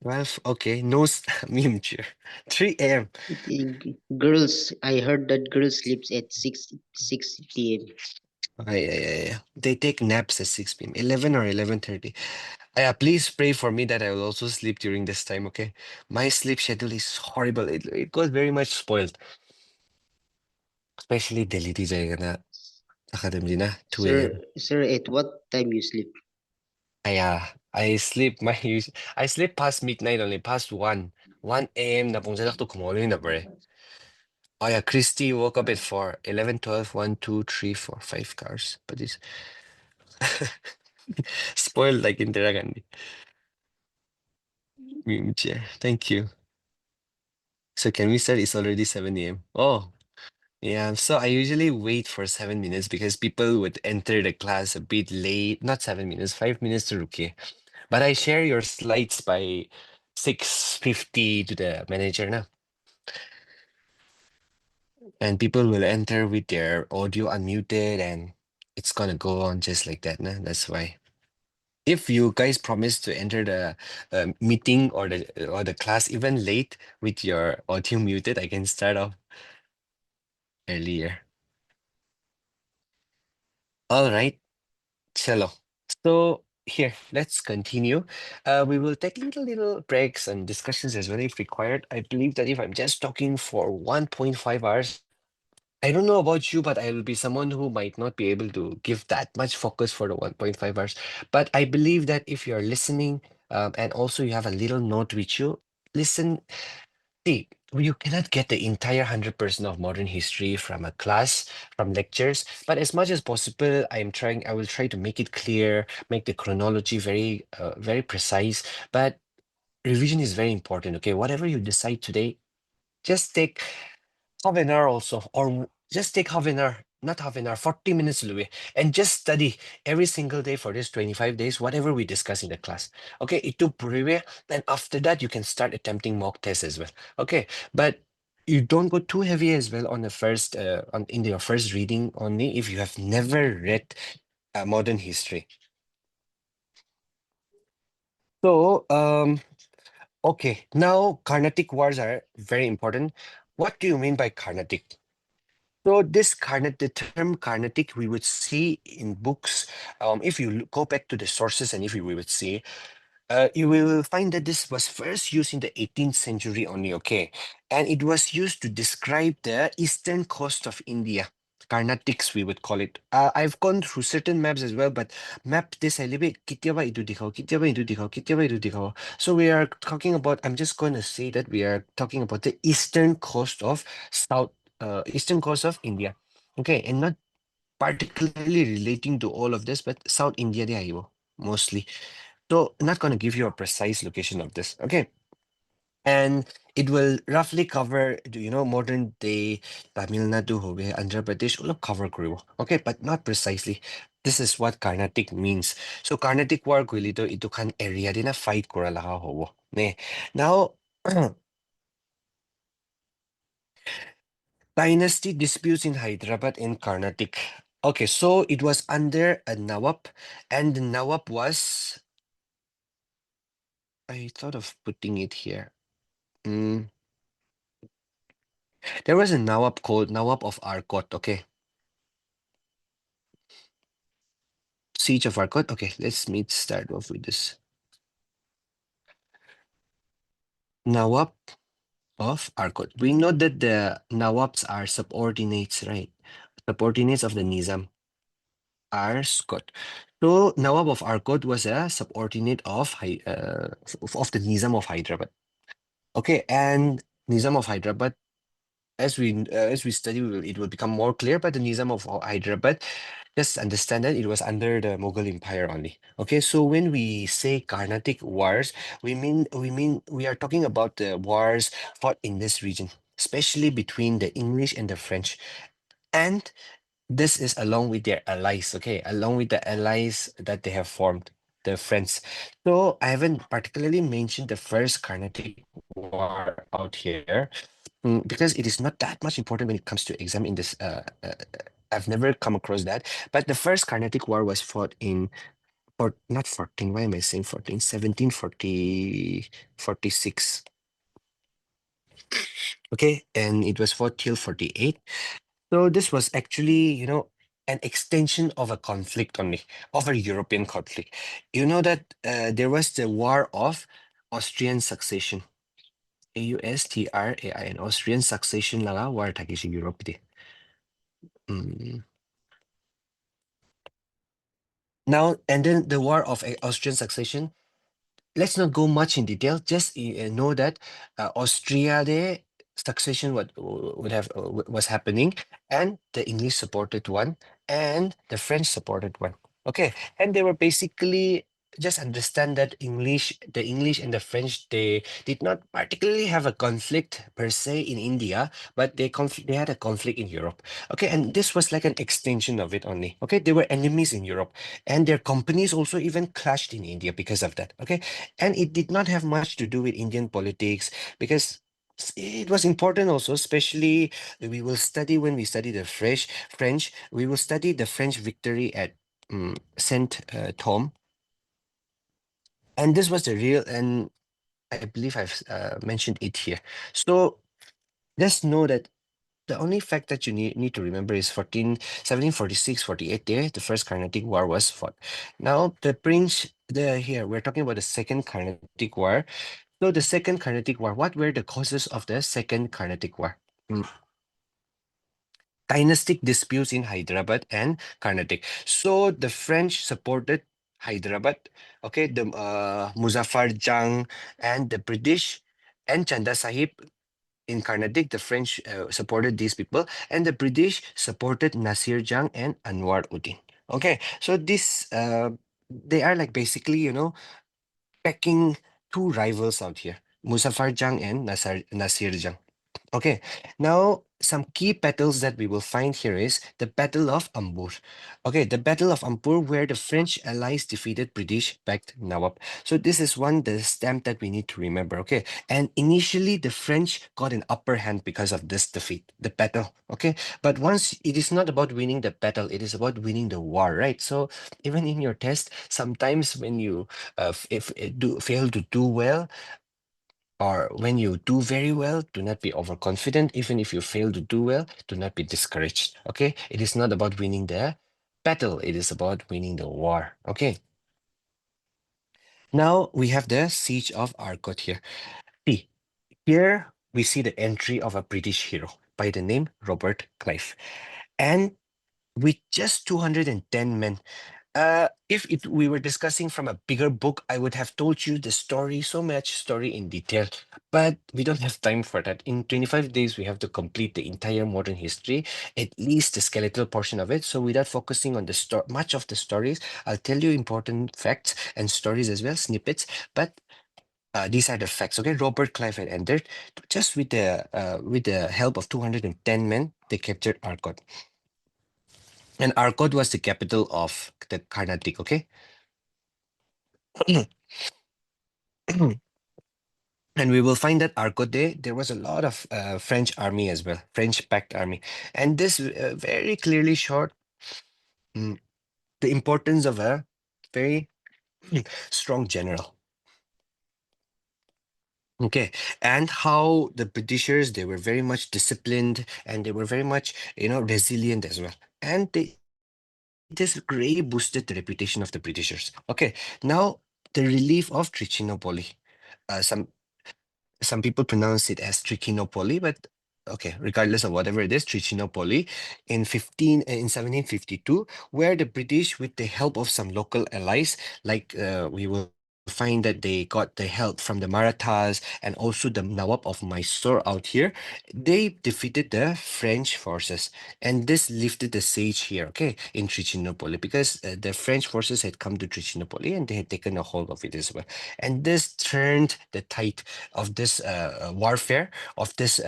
12, okay, no meme cheer. 3 a.m. Girls, I heard that girls sleeps at 6 p.m. Yeah. They take naps at 6 p.m. 11 or 11:30. Please pray for me that I will also sleep during this time, okay? My sleep schedule is horrible. It got very much spoiled. Especially Delhi DJ na academy na 2 a.m. Sir, at what time you sleep? I sleep I sleep past midnight only, past 1. 1 a.m. na pong to kumolo na bre. Oh yeah, Christy woke up at 4. 11, 12, 1, 2, 3, 4, 5 cars. But it's spoiled like Indira Gandhi. Thank you. So can we start? It's already 7 a.m. Oh, yeah. So I usually wait for 7 minutes because people would enter the class a bit late. Not 7 minutes, 5 minutes to rookie. But I share your slides by 6:50 to the manager now. And people will enter with their audio unmuted and it's gonna go on just like that. Nah? That's why. If you guys promise to enter the meeting or the class even late with your audio muted, I can start off earlier. All right, chalo. So here, let's continue. We will take little breaks and discussions as well if required. I believe that if I'm just talking for 1.5 hours, I don't know about you, but I will be someone who might not be able to give that much focus for the 1.5 hours. But I believe that if you're listening, and also you have a little note with you, listen. See, you cannot get the entire 100% of modern history from a class, from lectures, but as much as possible, I will try to make it clear, make the chronology very precise. But revision is very important, okay? Whatever you decide today, just take half an hour also, or just take half an hour, not half an hour, 40 minutes, Louis, and just study every single day for this 25 days, whatever we discuss in the class. Okay, itu preview, then after that, you can start attempting mock tests as well. Okay, but you don't go too heavy as well on the first, in your first reading only if you have never read modern history. So, okay, now Carnatic wars are very important. What do you mean by Carnatic? So the term Carnatic, we would see in books. If you go back to the sources and if we would see, you will find that this was first used in the 18th century only, okay? And it was used to describe the eastern coast of India. Carnatics, we would call it. I've gone through certain maps as well, but map this a little bit. कितने itu दिखाओ, कितने itu दिखाओ, कितने itu दिखाओ. So we are talking about, I'm just going to say that we are talking about the eastern coast of eastern coast of India. Okay, and not particularly relating to all of this, but South India, there you go, mostly. So not going to give you a precise location of this. Okay. And it will roughly cover, modern day Tamil Nadu, Hobe, Andhra Pradesh, will cover Kuru. Okay, but not precisely. This is what Carnatic means. So Carnatic war ito kan area din na fight kora laha hobo. Ne. Now dynasty disputes in Hyderabad and Carnatic. Okay, so it was under a Nawab, and the Nawab was, I thought of putting it here. Mm, there was a Nawab called Nawab of Arcot, okay? Siege of Arcot. Okay, let's start off with this. Nawab of Arcot. We know that the Nawabs are subordinates, right? Subordinates of the Nizam are Scott. So Nawab of Arcot was a subordinate of the Nizam of Hyderabad. Okay, and Nizam of Hyderabad, as we study, it will become more clear. But the Nizam of Hyderabad, just understand that it was under the Mughal Empire only. Okay, so when we say Carnatic wars, we are talking about the wars fought in this region, especially between the English and the French. And this is along with their allies, okay, along with the allies that they have formed, the friends. So I haven't particularly mentioned the first Carnatic war out here, because it is not that much important when it comes to exam in this. I've never come across that. But the first Carnatic war was fought in, or not 14, why am I saying 14? 1746. Okay, and it was fought till 48. So this was actually, an extension of a conflict only, of a European conflict. You know that there was the War of Austrian Succession. AUSTRAIN, Austrian Succession laga war thaki si Europe de. Mm. Now, and then the War of Austrian Succession, let's not go much in detail. Just know that Austria there succession was happening, and the English supported one, and the French supported one. Okay, and they were basically, just understand that the English and the French, they did not particularly have a conflict per se in India, but they had a conflict in Europe. Okay, and this was like an extension of it only. Okay, they were enemies in Europe, and their companies also even clashed in India because of that. Okay, and it did not have much to do with Indian politics, because it was important also, especially we will study when we study the French, we will study the French victory at Saint Thom. And this was the real, and I believe I've mentioned it here. So just know that the only fact that you need to remember is 1746, 48 there, the first Carnatic War was fought. Now here, we're talking about the second Carnatic War. So the second Carnatic War, what were the causes of the second Carnatic War? Dynastic disputes in Hyderabad and Carnatic. So the French supported Hyderabad, okay, the Muzaffar Jang, and the British and Chanda Sahib in Carnatic, the French supported these people, and the British supported Nasir Jang and Anwar Uddin. Okay, so they are like basically, pecking two rivals out here, Muzaffar Jang and Nasir Jang. Okay, now some key battles that we will find here is the Battle of Ambur. Okay, the Battle of Ambur, where the French allies defeated British-backed Nawab. So this is the stamp that we need to remember. Okay, and initially the French got an upper hand because of this defeat, the battle. Okay, but once it is not about winning the battle, it is about winning the war, right? So even in your test, sometimes when you fail to do well, or when you do very well, do not be overconfident. Even if you fail to do well, do not be discouraged. Okay, it is not about winning the battle, it is about winning the war. Okay, now we have the siege of Arcot here. See, here we see the entry of a British hero by the name Robert Clive, and with just 210 men. If we were discussing from a bigger book, I would have told you the story, so much story in detail. But we don't have time for that. In 25 days, we have to complete the entire modern history, at least the skeletal portion of it. So without focusing on much of the stories, I'll tell you important facts and stories as well, snippets. But these are the facts. Okay, Robert Clive had entered just with the help of 210 men. They captured Arcot. And Arcot was the capital of the Carnatic, okay? And we will find that Arcot there was a lot of French army as well, French-backed army. And this very clearly showed mm, the importance of a very strong general. Okay, and how the Britishers, they were very much disciplined, and they were very much, resilient as well. And this greatly boosted the reputation of the Britishers. Okay, now the relief of Trichinopoli. Some some people pronounce it as Trichinopoli, but okay, regardless of whatever it is, Trichinopoli in 1752, where the British, with the help of some local allies, like we will find that they got the help from the Marathas and also the Nawab of Mysore out here, they defeated the French forces, and this lifted the siege here, okay, in Trichinopoli, because the French forces had come to Trichinopoli and they had taken a hold of it as well, and this turned the tide of this warfare, of this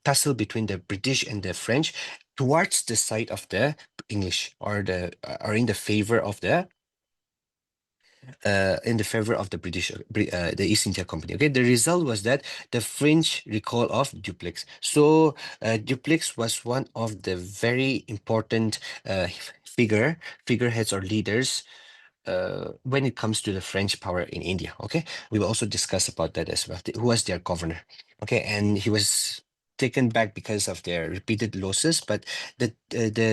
tussle between the British and the French towards the side of the English, or the or in the favor of the British, the East India Company. Okay, the result was that the French recall of Dupleix. So Dupleix was one of the very important figureheads or leaders when it comes to the French power in India. Okay, we will also discuss about that as well. Who was their governor? Okay, and he was taken back because of their repeated losses, but the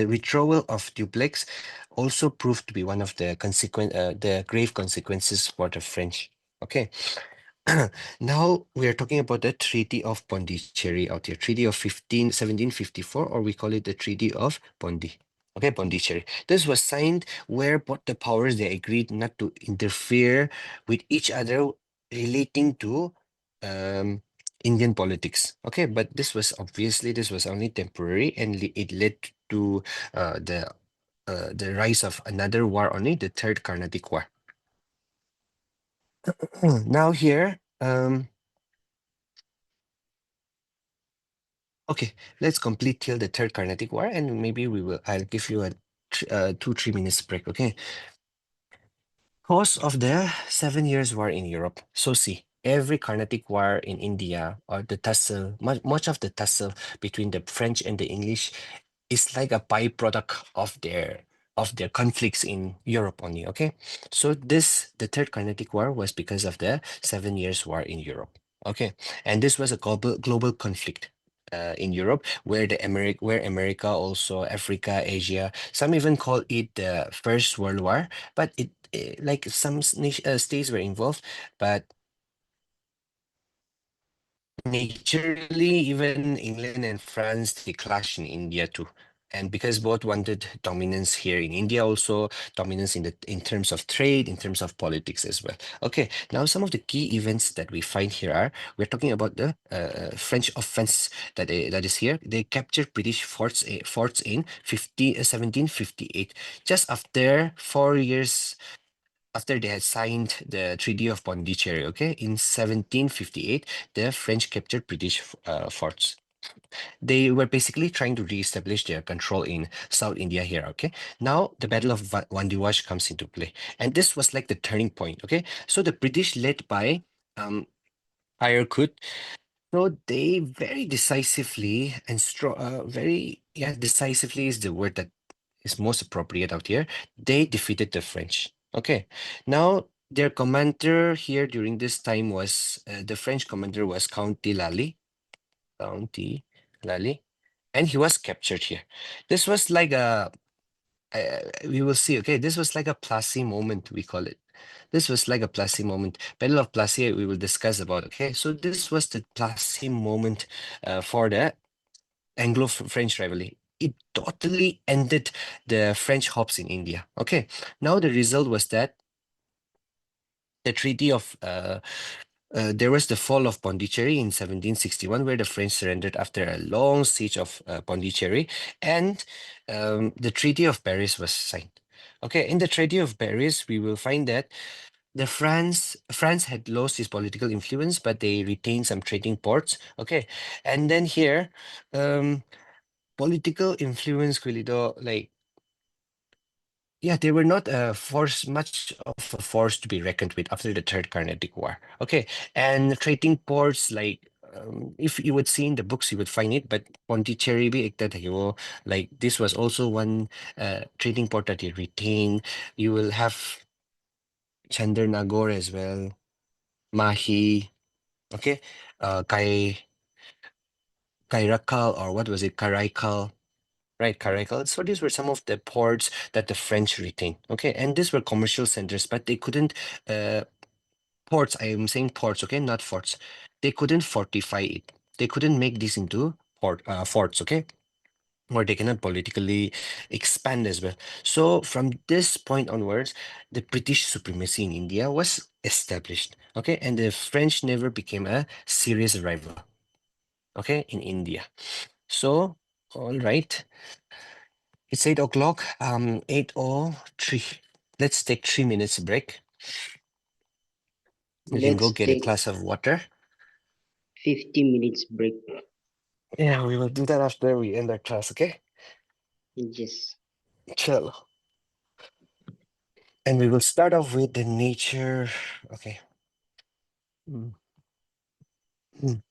withdrawal of Dupleix also proved to be one of the grave consequences for the French. Okay. Now we are talking about the Treaty of Pondicherry out here, Treaty of 1754, or we call it the Treaty of Pondi. Okay, Pondicherry. This was signed where both the powers, they agreed not to interfere with each other relating to um, Indian politics. Okay, but this was only temporary, and it led to the rise of another war, only the Third Carnatic War. Now here, okay, let's complete till the Third Carnatic War, and maybe I'll give you a 2-3 minutes break. Okay. Cause of the 7 Years' War in Europe. So see, every Carnatic War in India, or the tussle, much of the tussle between the French and the English, is like a byproduct of their conflicts in Europe only. Okay, so the Third Carnatic War was because of the 7 Years' War in Europe. Okay, and this was a global conflict. In Europe, where America, also Africa, Asia, some even call it the First World War, but like some states were involved, but naturally, even England and France, they clashed in India too. And because both wanted dominance here in India, also dominance in terms of trade, in terms of politics as well. Okay, now some of the key events that we find here are, we're talking about the French offense that is here. They captured British forts in 1758, just after 4 years after they had signed the Treaty of Pondicherry. Okay, in 1758, the French captured British forts. They were basically trying to re-establish their control in South India here. Okay, now the Battle of Vandiwash comes into play, and this was like the turning point. Okay, so the British, led by um, Ayerkut, so they very decisively and decisively is the word that is most appropriate out here. They defeated the French. Okay, now their commander here during this time was the French commander was Count de Lally. Count de Lally, and he was captured here. This was like we will see. Okay, this was like a Plassey moment, we call it. This was like a Plassey moment. Battle of Plassey, we will discuss about. Okay, so this was the Plassey moment for the Anglo-French rivalry. It totally ended the French hopes in India. Okay, now the result was that the Treaty of there was the fall of Pondicherry in 1761, where the French surrendered after a long siege of Pondicherry, and the Treaty of Paris was signed. Okay, in the Treaty of Paris, we will find that France had lost its political influence, but they retained some trading ports. Okay, and then here, political influence, Quilido, like, yeah, they were not much of a force to be reckoned with after the Third Carnatic War. Okay, and trading ports, like, if you would see in the books, you would find it, but Pondicherry bi ekta thakibo, like this was also one trading port that you retain. You will have Chandernagore as well, Mahi, okay, Kairakal, or what was it, Karaikal. Right, Karaikal. So these were some of the ports that the French retained. Okay, and these were commercial centers, but they couldn't uh, ports, I am saying ports, okay, not forts. They couldn't fortify it. They couldn't make this into forts, okay? Or they cannot politically expand as well. So from this point onwards, the British supremacy in India was established, okay? And the French never became a serious rival, okay, in India. So, all right. It's 8 o'clock, 8:03. Let's take 3 minutes break. You can go Let's get a take glass of water. 50 minutes break. Yeah, we will do that after we end our class, okay? Yes. Chill. And we will start off with the nature. Okay. Mm. Mm.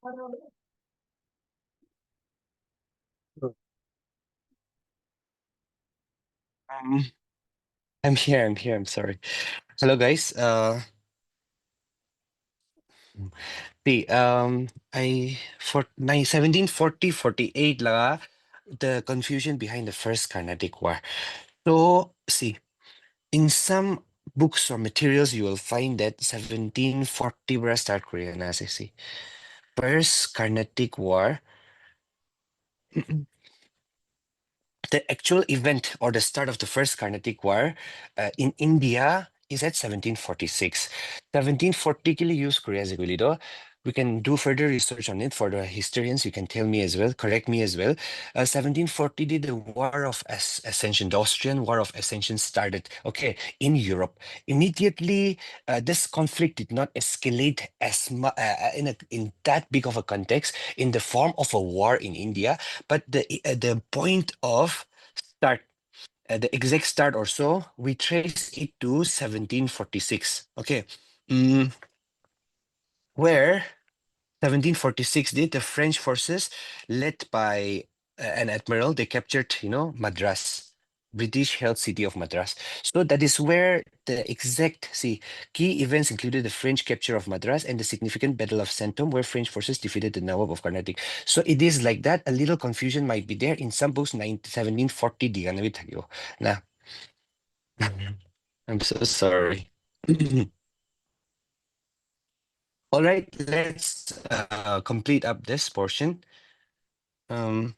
Um, I'm here. I'm here. I'm sorry. Hello, guys. See, I for 1740-48 laga, the confusion behind the first Carnatic War. So, see, in some books or materials, you will find that 1740 were start Korean as I see. First Carnatic War, the actual event or the start of the first Carnatic War in India is at 1746. 1740 ke liye use Korea Zigulido. We can do further research on it for the historians. You can tell me as well, correct me as well. 1740 did the War of Ascension, the Austrian War of Ascension started, okay, in Europe. Immediately, this conflict did not escalate as in that big of a context in the form of a war in India, but the point of start, the exact start or so, we trace it to 1746. Okay. Mm, where 1746 did the French forces led by an admiral, they captured, Madras, British held city of Madras. So that is where the exact, see, key events included the French capture of Madras and the significant Battle of Santom, where French forces defeated the Nawab of Carnatic. So it is like that. A little confusion might be there in some books. 1740 diganawit tagyo. Na. I'm so sorry. All right, let's complete up this portion. Um,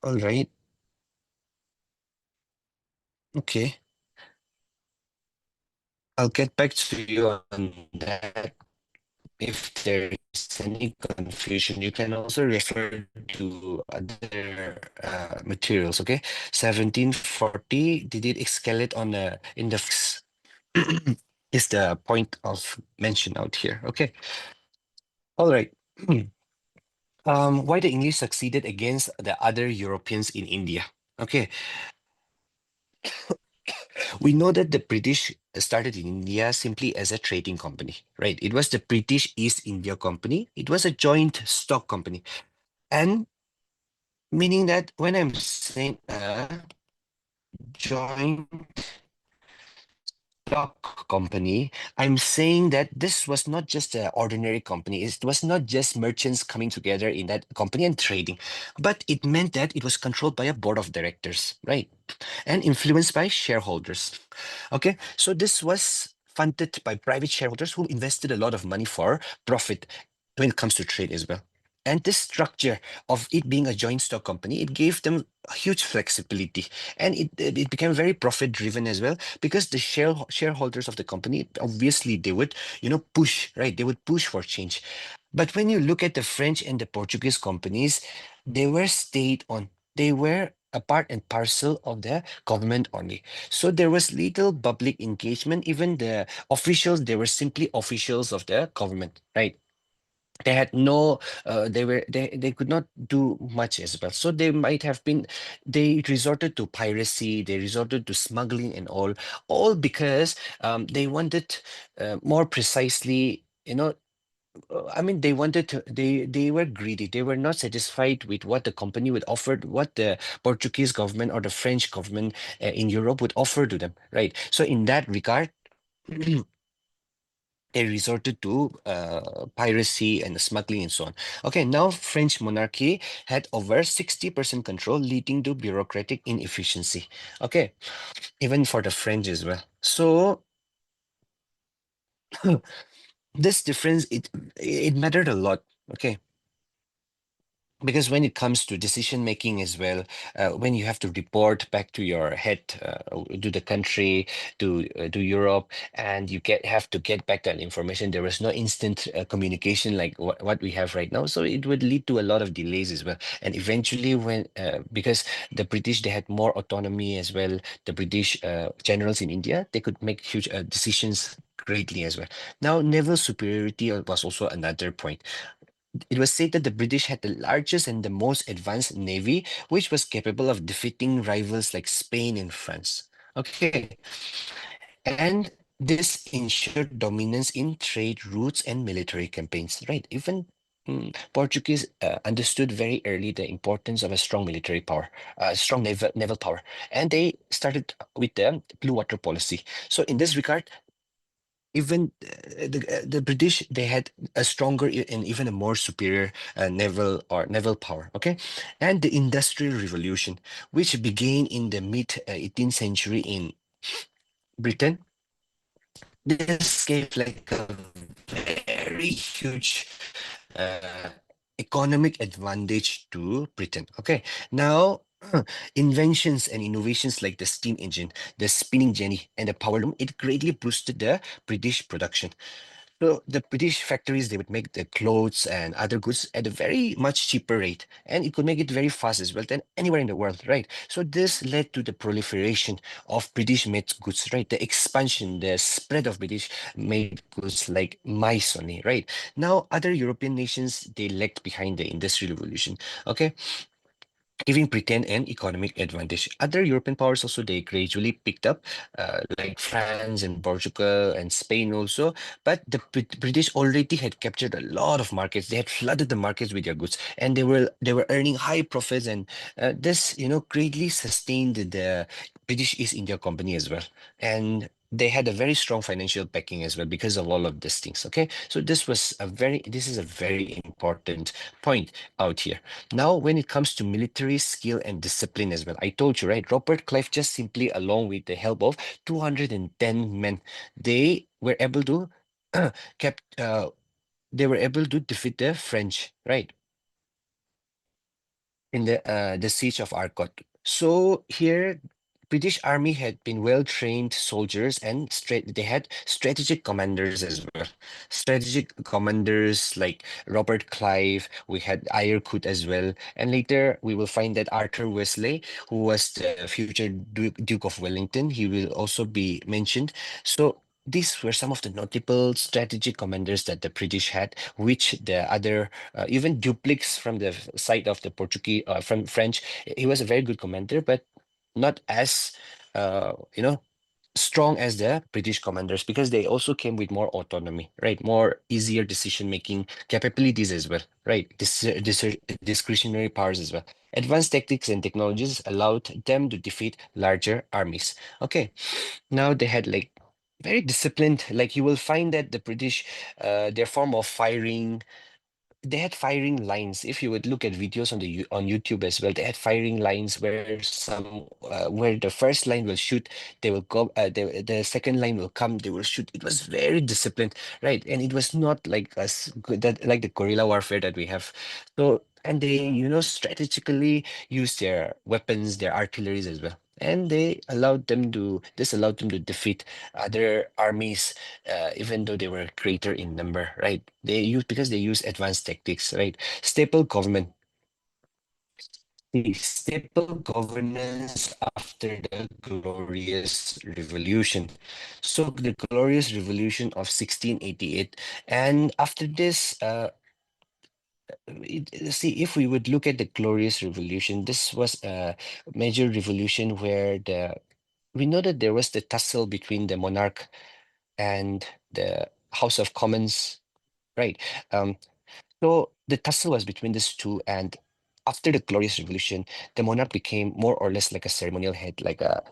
all right. Okay. I'll get back to you on that. If there is any confusion, you can also refer to other materials. Okay, 1740. Did it escalate on in the is the point of mention out here? Okay. All right. Why the English succeeded against the other Europeans in India? Okay, we know that the British started in India simply as a trading company, right? It was the British East India Company. It was a joint stock company. And meaning that when I'm saying joint stock company, I'm saying that this was not just an ordinary company. It was not just merchants coming together in that company and trading, but it meant that it was controlled by a board of directors, right? And influenced by shareholders. Okay, so this was funded by private shareholders who invested a lot of money for profit when it comes to trade as well. And this structure of it being a joint stock company, it gave them a huge flexibility, and it became very profit driven as well because the shareholders of the company obviously they would push, right, they would push for change. But when you look at the French and the Portuguese companies, they were stayed on, they were a part and parcel of the government only. So there was little public engagement. Even the officials, they were simply officials of the government, right? They had no they could not do much as well, so they might have been, they resorted to piracy, they resorted to smuggling and all because they wanted more precisely, I mean, they wanted to, they were greedy. They were not satisfied with what the company would offer, what the Portuguese government or the French government in Europe would offer to them, right? So in that regard, they resorted to piracy and smuggling and so on. Okay, now French monarchy had over 60% control, leading to bureaucratic inefficiency. Okay, even for the French as well. So this difference, it mattered a lot. Okay, because when it comes to decision making as well, when you have to report back to your head, to the country, to Europe, and you have to get back that information, there was no instant communication like what we have right now, so it would lead to a lot of delays as well. And eventually, when because the British, they had more autonomy as well, the British generals in India, they could make huge decisions greatly as well. Now, naval superiority was also another point. It was said that the British had the largest and the most advanced navy, which was capable of defeating rivals like Spain and France. Okay. And this ensured dominance in trade routes and military campaigns, right? Even Portuguese understood very early the importance of a strong military power, strong naval power, and they started with the blue water policy. So in this regard, even the British, they had a stronger and even a more superior naval power. Okay, and the Industrial Revolution, which began in the mid 18th century in Britain, this gave like a very huge uh, economic advantage to Britain. Okay, now inventions and innovations like the steam engine, the spinning jenny, and the power loom, it greatly boosted the British production. So the British factories, they would make the clothes and other goods at a very much cheaper rate, and it could make it very fast as well than anywhere in the world, right? So this led to the proliferation of British-made goods, right? The expansion, the spread of British-made goods like mice only, right? Now, other European nations, they lagged behind the Industrial Revolution, okay? Giving Britain an economic advantage. Other European powers also, they gradually picked up, like France and Portugal and Spain also. But the British already had captured a lot of markets. They had flooded the markets with their goods, and they were earning high profits. And this, greatly sustained the British East India Company as well. And they had a very strong financial backing as well because of all of these things. Okay, so this is a very important point out here. Now, when it comes to military skill and discipline as well, I told you, right? Robert Clive just simply, along with the help of 210 men, they were able to kept they were able to defeat the French, right? In the siege of Arcot. So here, British Army had been well-trained soldiers, and they had strategic commanders as well. Strategic commanders like Robert Clive, we had Irecout as well, and later we will find that Arthur Wesley, who was the future Duke of Wellington, he will also be mentioned. So these were some of the notable strategic commanders that the British had, which the other even Dupleix from the side of the Portuguese, from French, he was a very good commander, but not as uh, you know strong as the British commanders, because they also came with more autonomy, right? More easier decision making capabilities as well, right? Discretionary powers as well. Advanced tactics and technologies allowed them to defeat larger armies. Okay, now they had like very disciplined, like you will find that the British, their form of firing, they had firing lines. If you would look at videos on on YouTube as well, they had firing lines where where the first line will shoot, they will go, the second line will come, they will shoot. It was very disciplined, right? And it was not like us good that like the guerrilla warfare that we have. So, and they, strategically use their weapons, their artilleries as well. And this allowed them to defeat other armies, even though they were greater in number, right? Because they use advanced tactics, right? Staple government. The staple governance after the Glorious Revolution. So the Glorious Revolution of 1688, and after this, see, if we would look at the Glorious Revolution, this was a major revolution where we know that there was the tussle between the monarch and the House of Commons, right? Um, so the tussle was between these two, and after the Glorious Revolution, the monarch became more or less like a ceremonial head, like a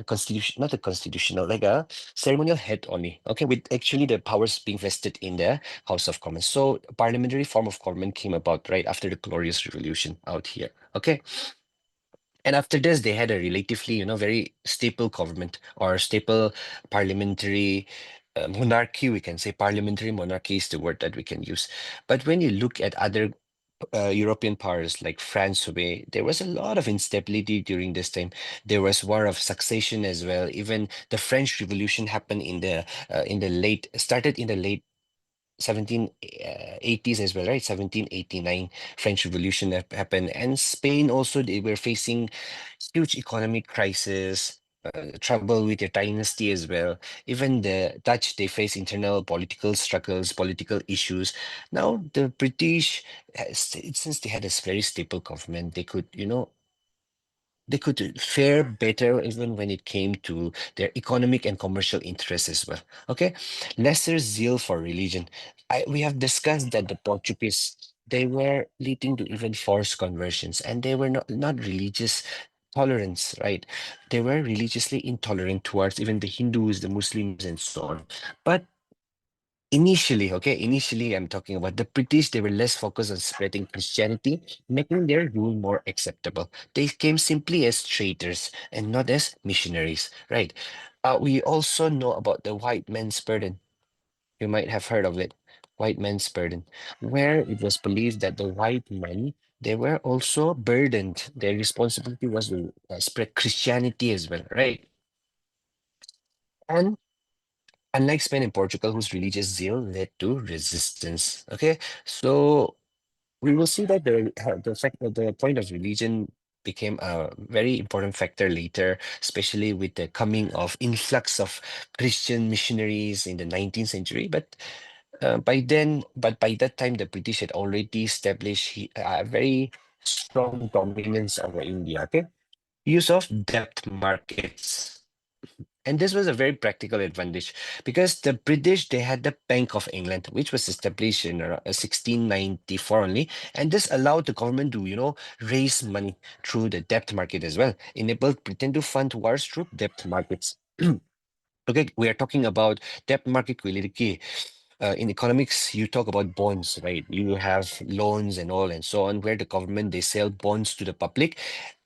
constitution, not a constitutional, like a ceremonial head only. Okay, with actually the powers being vested in the House of Commons. So a parliamentary form of government came about right after the Glorious Revolution out here. Okay. And after this, they had a relatively, very stable government or stable parliamentary monarchy. We can say parliamentary monarchy is the word that we can use. But when you look at other European powers like France, there was a lot of instability during this time. There was war of succession as well. Even the French Revolution happened started in the late 1780s as well, right? 1789 French Revolution happened, and Spain also, they were facing huge economic crisis, trouble with their dynasty as well. Even the Dutch, they face internal political struggles, political issues. Now the British, since they had a very stable government, they could, they could fare better even when it came to their economic and commercial interests as well. Okay, lesser zeal for religion. We have discussed that the Portuguese, they were leading to even forced conversions, and they were not religious tolerance, right? They were religiously intolerant towards even the Hindus, the Muslims, and so on. But initially, okay, initially I'm talking about the British, they were less focused on spreading Christianity, making their rule more acceptable. They came simply as traders and not as missionaries, right? We also know about the white man's burden. You might have heard of it, white man's burden, where it was believed that the white men, they were also burdened. Their responsibility was to spread Christianity as well, right? And unlike Spain and Portugal, whose religious zeal led to resistance. Okay, so we will see that the fact that the point of religion became a very important factor later, especially with the coming of influx of Christian missionaries in the 19th century. But by that time, the British had already established a very strong dominance over India. Okay, use of debt markets. And this was a very practical advantage because the British, they had the Bank of England, which was established in 1694 only. And this allowed the government to, raise money through the debt market as well, enabled Britain to fund wars through debt markets. Okay, we are talking about debt market quality. In economics, you talk about bonds, right? You have loans and all and so on, where the government, they sell bonds to the public,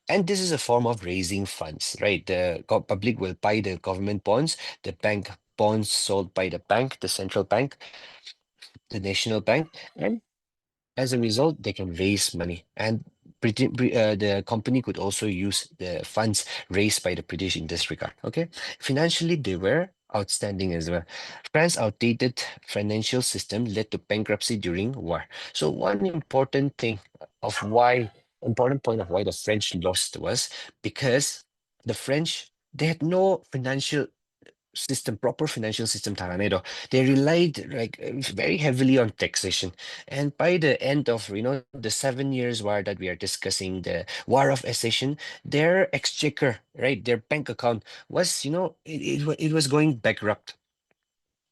and this is a form of raising funds, right? The public will buy the government bonds, the bank bonds sold by the bank, the central bank, the national bank, and as a result, they can raise money. And the company could also use the funds raised by the British in this regard. Okay, financially, they were outstanding as well. France's outdated financial system led to bankruptcy during war. So one important point of why the French lost was because the French, they had no proper financial system, Taranero. They relied like very heavily on taxation. And by the end of the 7 years war that we are discussing, the War of Accession, their exchequer, right, their bank account was, it was going bankrupt.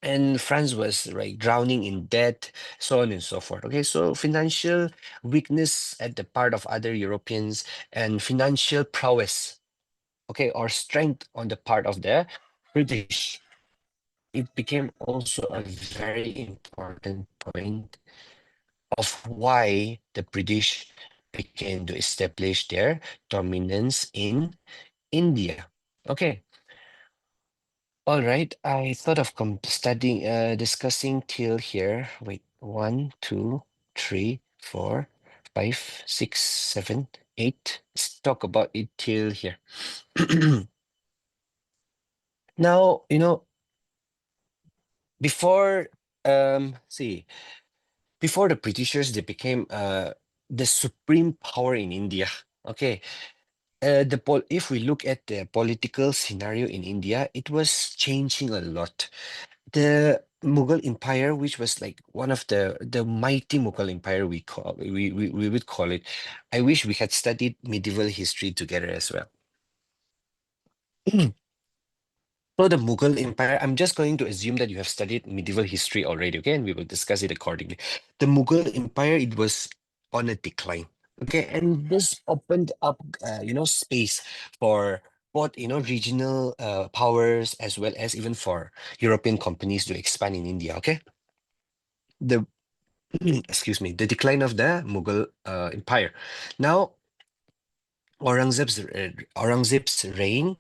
And France was like drowning in debt, so on and so forth. Okay, so financial weakness at the part of other Europeans and financial prowess, okay, or strength on the part of the British, it became also a very important point of why the British began to establish their dominance in India. Okay, all right. I thought of discussing till here. Wait, 1, 2, 3, 4, 5, 6, 7, 8. Let's talk about it till here. Now, before see before the Britishers, they became the supreme power in India. Okay, if we look at the political scenario in India, it was changing a lot. The Mughal Empire, which was like one of the mighty Mughal Empire, we would call it. I wish we had studied medieval history together as well. So the Mughal Empire, I'm just going to assume that you have studied medieval history already, okay? And we will discuss it accordingly. The Mughal Empire, it was on a decline, okay? And this opened up, space for both, regional powers as well as even for European companies to expand in India, okay? The, excuse me, the decline of the Mughal Empire. Now, Aurangzeb's reign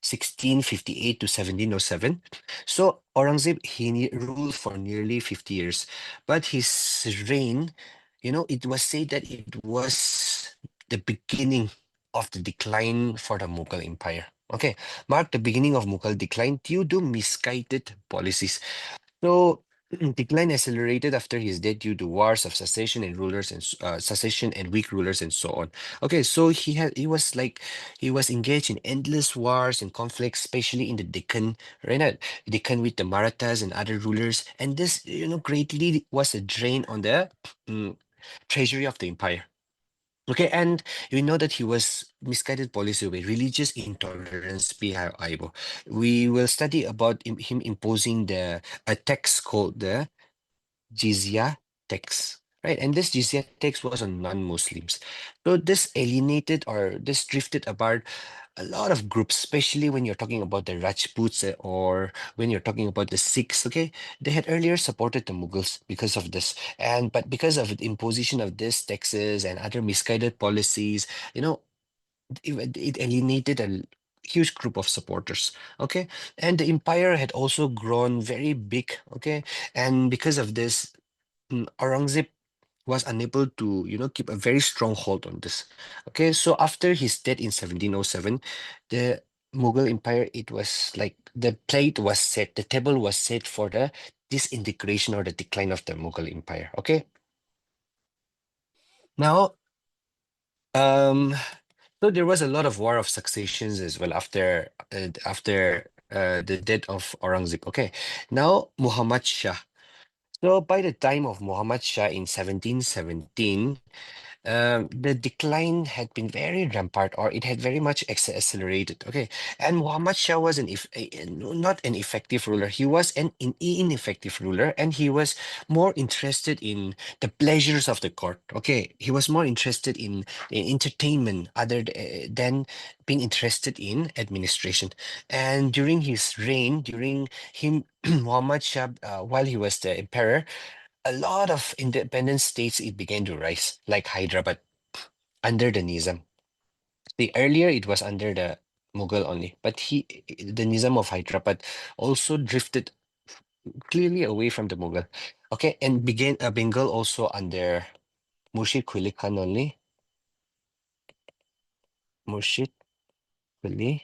1658 to 1707. So Aurangzeb, he ruled for nearly 50 years, but his reign, it was said that it was the beginning of the decline for the Mughal Empire. Okay, marked the beginning of Mughal decline due to misguided policies. So decline accelerated after his death due to wars of succession and weak rulers and so on. Okay, so he was engaged in endless wars and conflicts, especially in the Deccan, right? Deccan with the Marathas and other rulers, and this greatly was a drain on the mm, treasury of the empire. Okay, and we know that he was misguided policy with religious intolerance. Aibo. We will study about him imposing a tax called the jizya tax, right? And this jizya tax was on non-Muslims. So this alienated or this drifted apart a lot of groups, especially when you're talking about the Rajputs or when you're talking about the Sikhs. Okay, they had earlier supported the Mughals because of this, and but because of the imposition of these taxes and other misguided policies, you know, it alienated a huge group of supporters. Okay, and the empire had also grown very big. Okay, and because of this, Aurangzeb was unable to, keep a very strong hold on this. Okay, so after his death in 1707, the Mughal Empire, it was like the plate was set, the table was set for the disintegration or the decline of the Mughal Empire. Okay, now, um, so there was a lot of war of successions as well after the death of Aurangzeb. Okay, now Muhammad Shah. So by the time of Muhammad Shah in 1717, the decline had been very rampant, or it had very much accelerated. Okay, and Muhammad Shah was not an effective ruler. He was an ineffective ruler, and he was more interested in the pleasures of the court. Okay, he was more interested in entertainment than being interested in administration. And during his reign, during him, Muhammad Shah, while he was the emperor, a lot of independent states it began to rise, like Hyderabad under the Nizam. The earlier it was under the Mughal only, but the Nizam of Hyderabad also drifted clearly away from the Mughal. Okay, and began Bengal also under Murshid Quli Khan only. Murshid Quli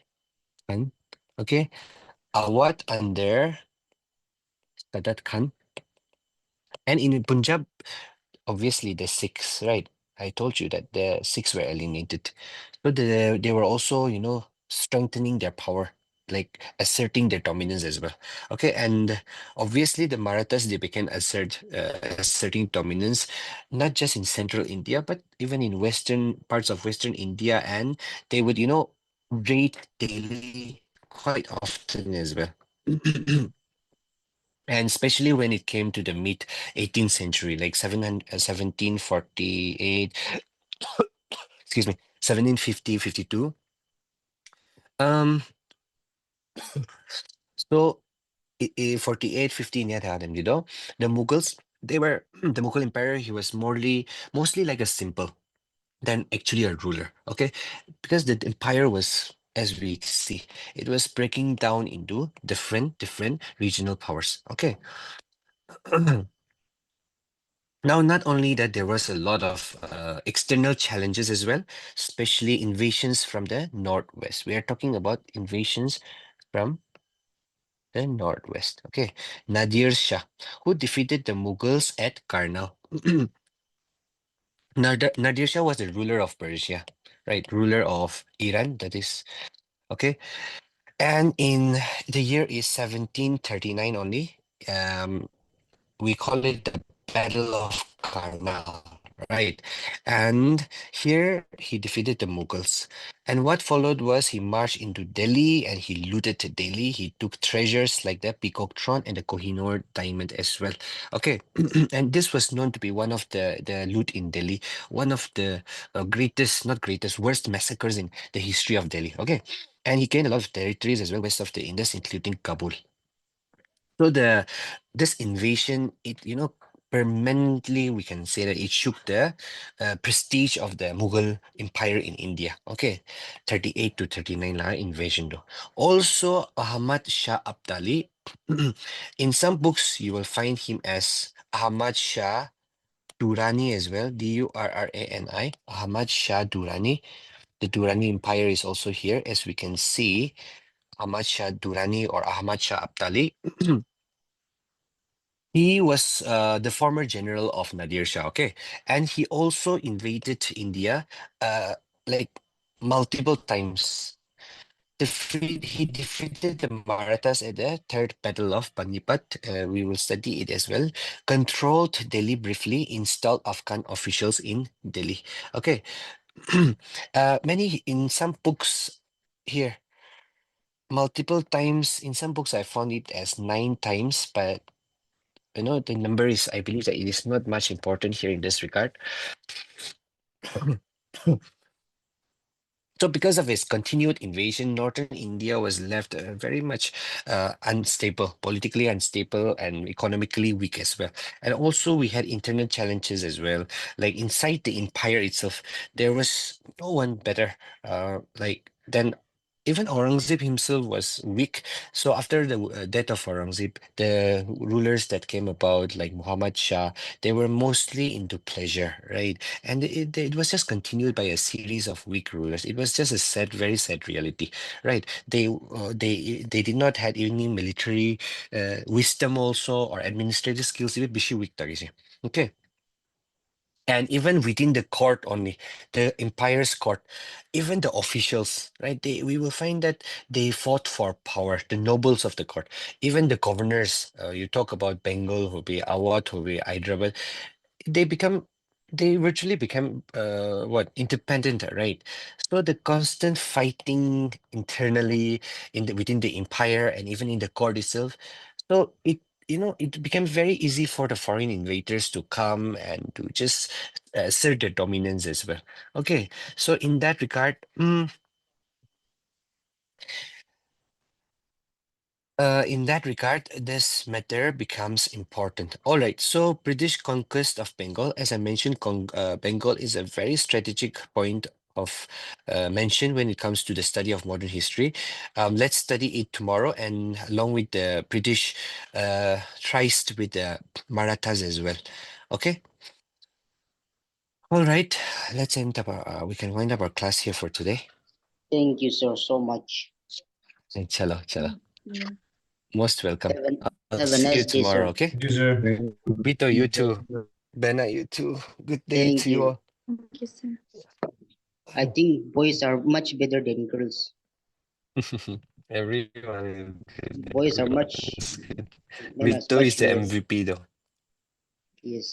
Khan. Okay, Awad under Sadat Khan, and in Punjab, obviously the Sikhs, right? I told you that the Sikhs were alienated. So they were also, strengthening their power, like asserting their dominance as well. Okay, and obviously the Marathas, they began asserting dominance, not just in central India, but even in western parts of Western India, and they would, raid Delhi quite often as well. And especially when it came to the mid 18th century, like 1748, excuse me, 1750, 52. Um, so 48, 15, yeah, the Mughals, they were the Mughal Empire, he was mostly like a simple than actually a ruler. Okay, because the empire was, as we see, it was breaking down into different regional powers. Okay. Now, not only that, there was a lot of external challenges as well, especially invasions from the northwest. We are talking about invasions from the northwest. Okay, Nadir Shah, who defeated the Mughals at Karnal. Nadir Shah was the ruler of Persia, right? Ruler of Iran, that is. Okay, and in the year is 1739 only. We call it the Battle of Karnal, right? And here he defeated the Mughals. And what followed was he marched into Delhi and he looted Delhi. He took treasures like the Peacock Throne and the Kohinoor diamond as well. Okay, and this was known to be one of the loot in Delhi, one of the greatest, not greatest, worst massacres in the history of Delhi. Okay, and he gained a lot of territories as well west of the Indus, including Kabul. So this invasion, it permanently we can say that it shook the prestige of the Mughal Empire in India. Okay, 38 to 39 lah invasion though. Also, Ahmad Shah Abdali. In some books, you will find him as Ahmad Shah Durrani as well. Durrani. Ahmad Shah Durrani. The Durrani Empire is also here, as we can see. Ahmad Shah Durrani or Ahmad Shah Abdali. He was the former general of Nadir Shah, okay? And he also invaded India like multiple times. He defeated the Marathas at the Third Battle of Panipat. We will study it as well. Controlled Delhi briefly, installed Afghan officials in Delhi. Okay. Many in some books here, multiple times. In some books, I found it as 9 times, but the number is, I believe that it is not much important here in this regard. So because of his continued invasion, northern India was left very much unstable, politically unstable and economically weak as well. And also we had internal challenges as well. Like inside the empire itself, there was no one better than even Aurangzeb himself was weak. So after the death of Aurangzeb, the rulers that came about, like Muhammad Shah, they were mostly into pleasure, right? And it was just continued by a series of weak rulers. It was just a sad, very sad reality, right? They did not have any military wisdom also or administrative skills. It was weak, okay. And even within the court only, the empire's court, even the officials, right? We will find that they fought for power, the nobles of the court, even the governors. You talk about Bengal, who be Awadh, who be Hyderabad, they become they virtually become independent, right? So the constant fighting internally within the empire and even in the court itself, so it became very easy for the foreign invaders to come and to just assert their dominance as well. Okay, so in that regard, this matter becomes important. All right, so British conquest of Bengal, as I mentioned, Bengal is a very strategic point of mention when it comes to the study of modern history. Let's study it tomorrow, and along with the British tryst with the Marathas as well. Okay. All right, let's end up. We can wind up our class here for today. Thank you, sir, so much. Chalo, chalo. Most welcome. I'll Have a see you nice day, tomorrow. sir. Okay. Thank you, sir. Vito, you too. Benna, you too. Good day Thank to you you. all. Thank you, sir. I think boys are much better than girls. Everyone is good. Boys are Everyone much, is good. you know, Vito is much the more. MVP though. Yes.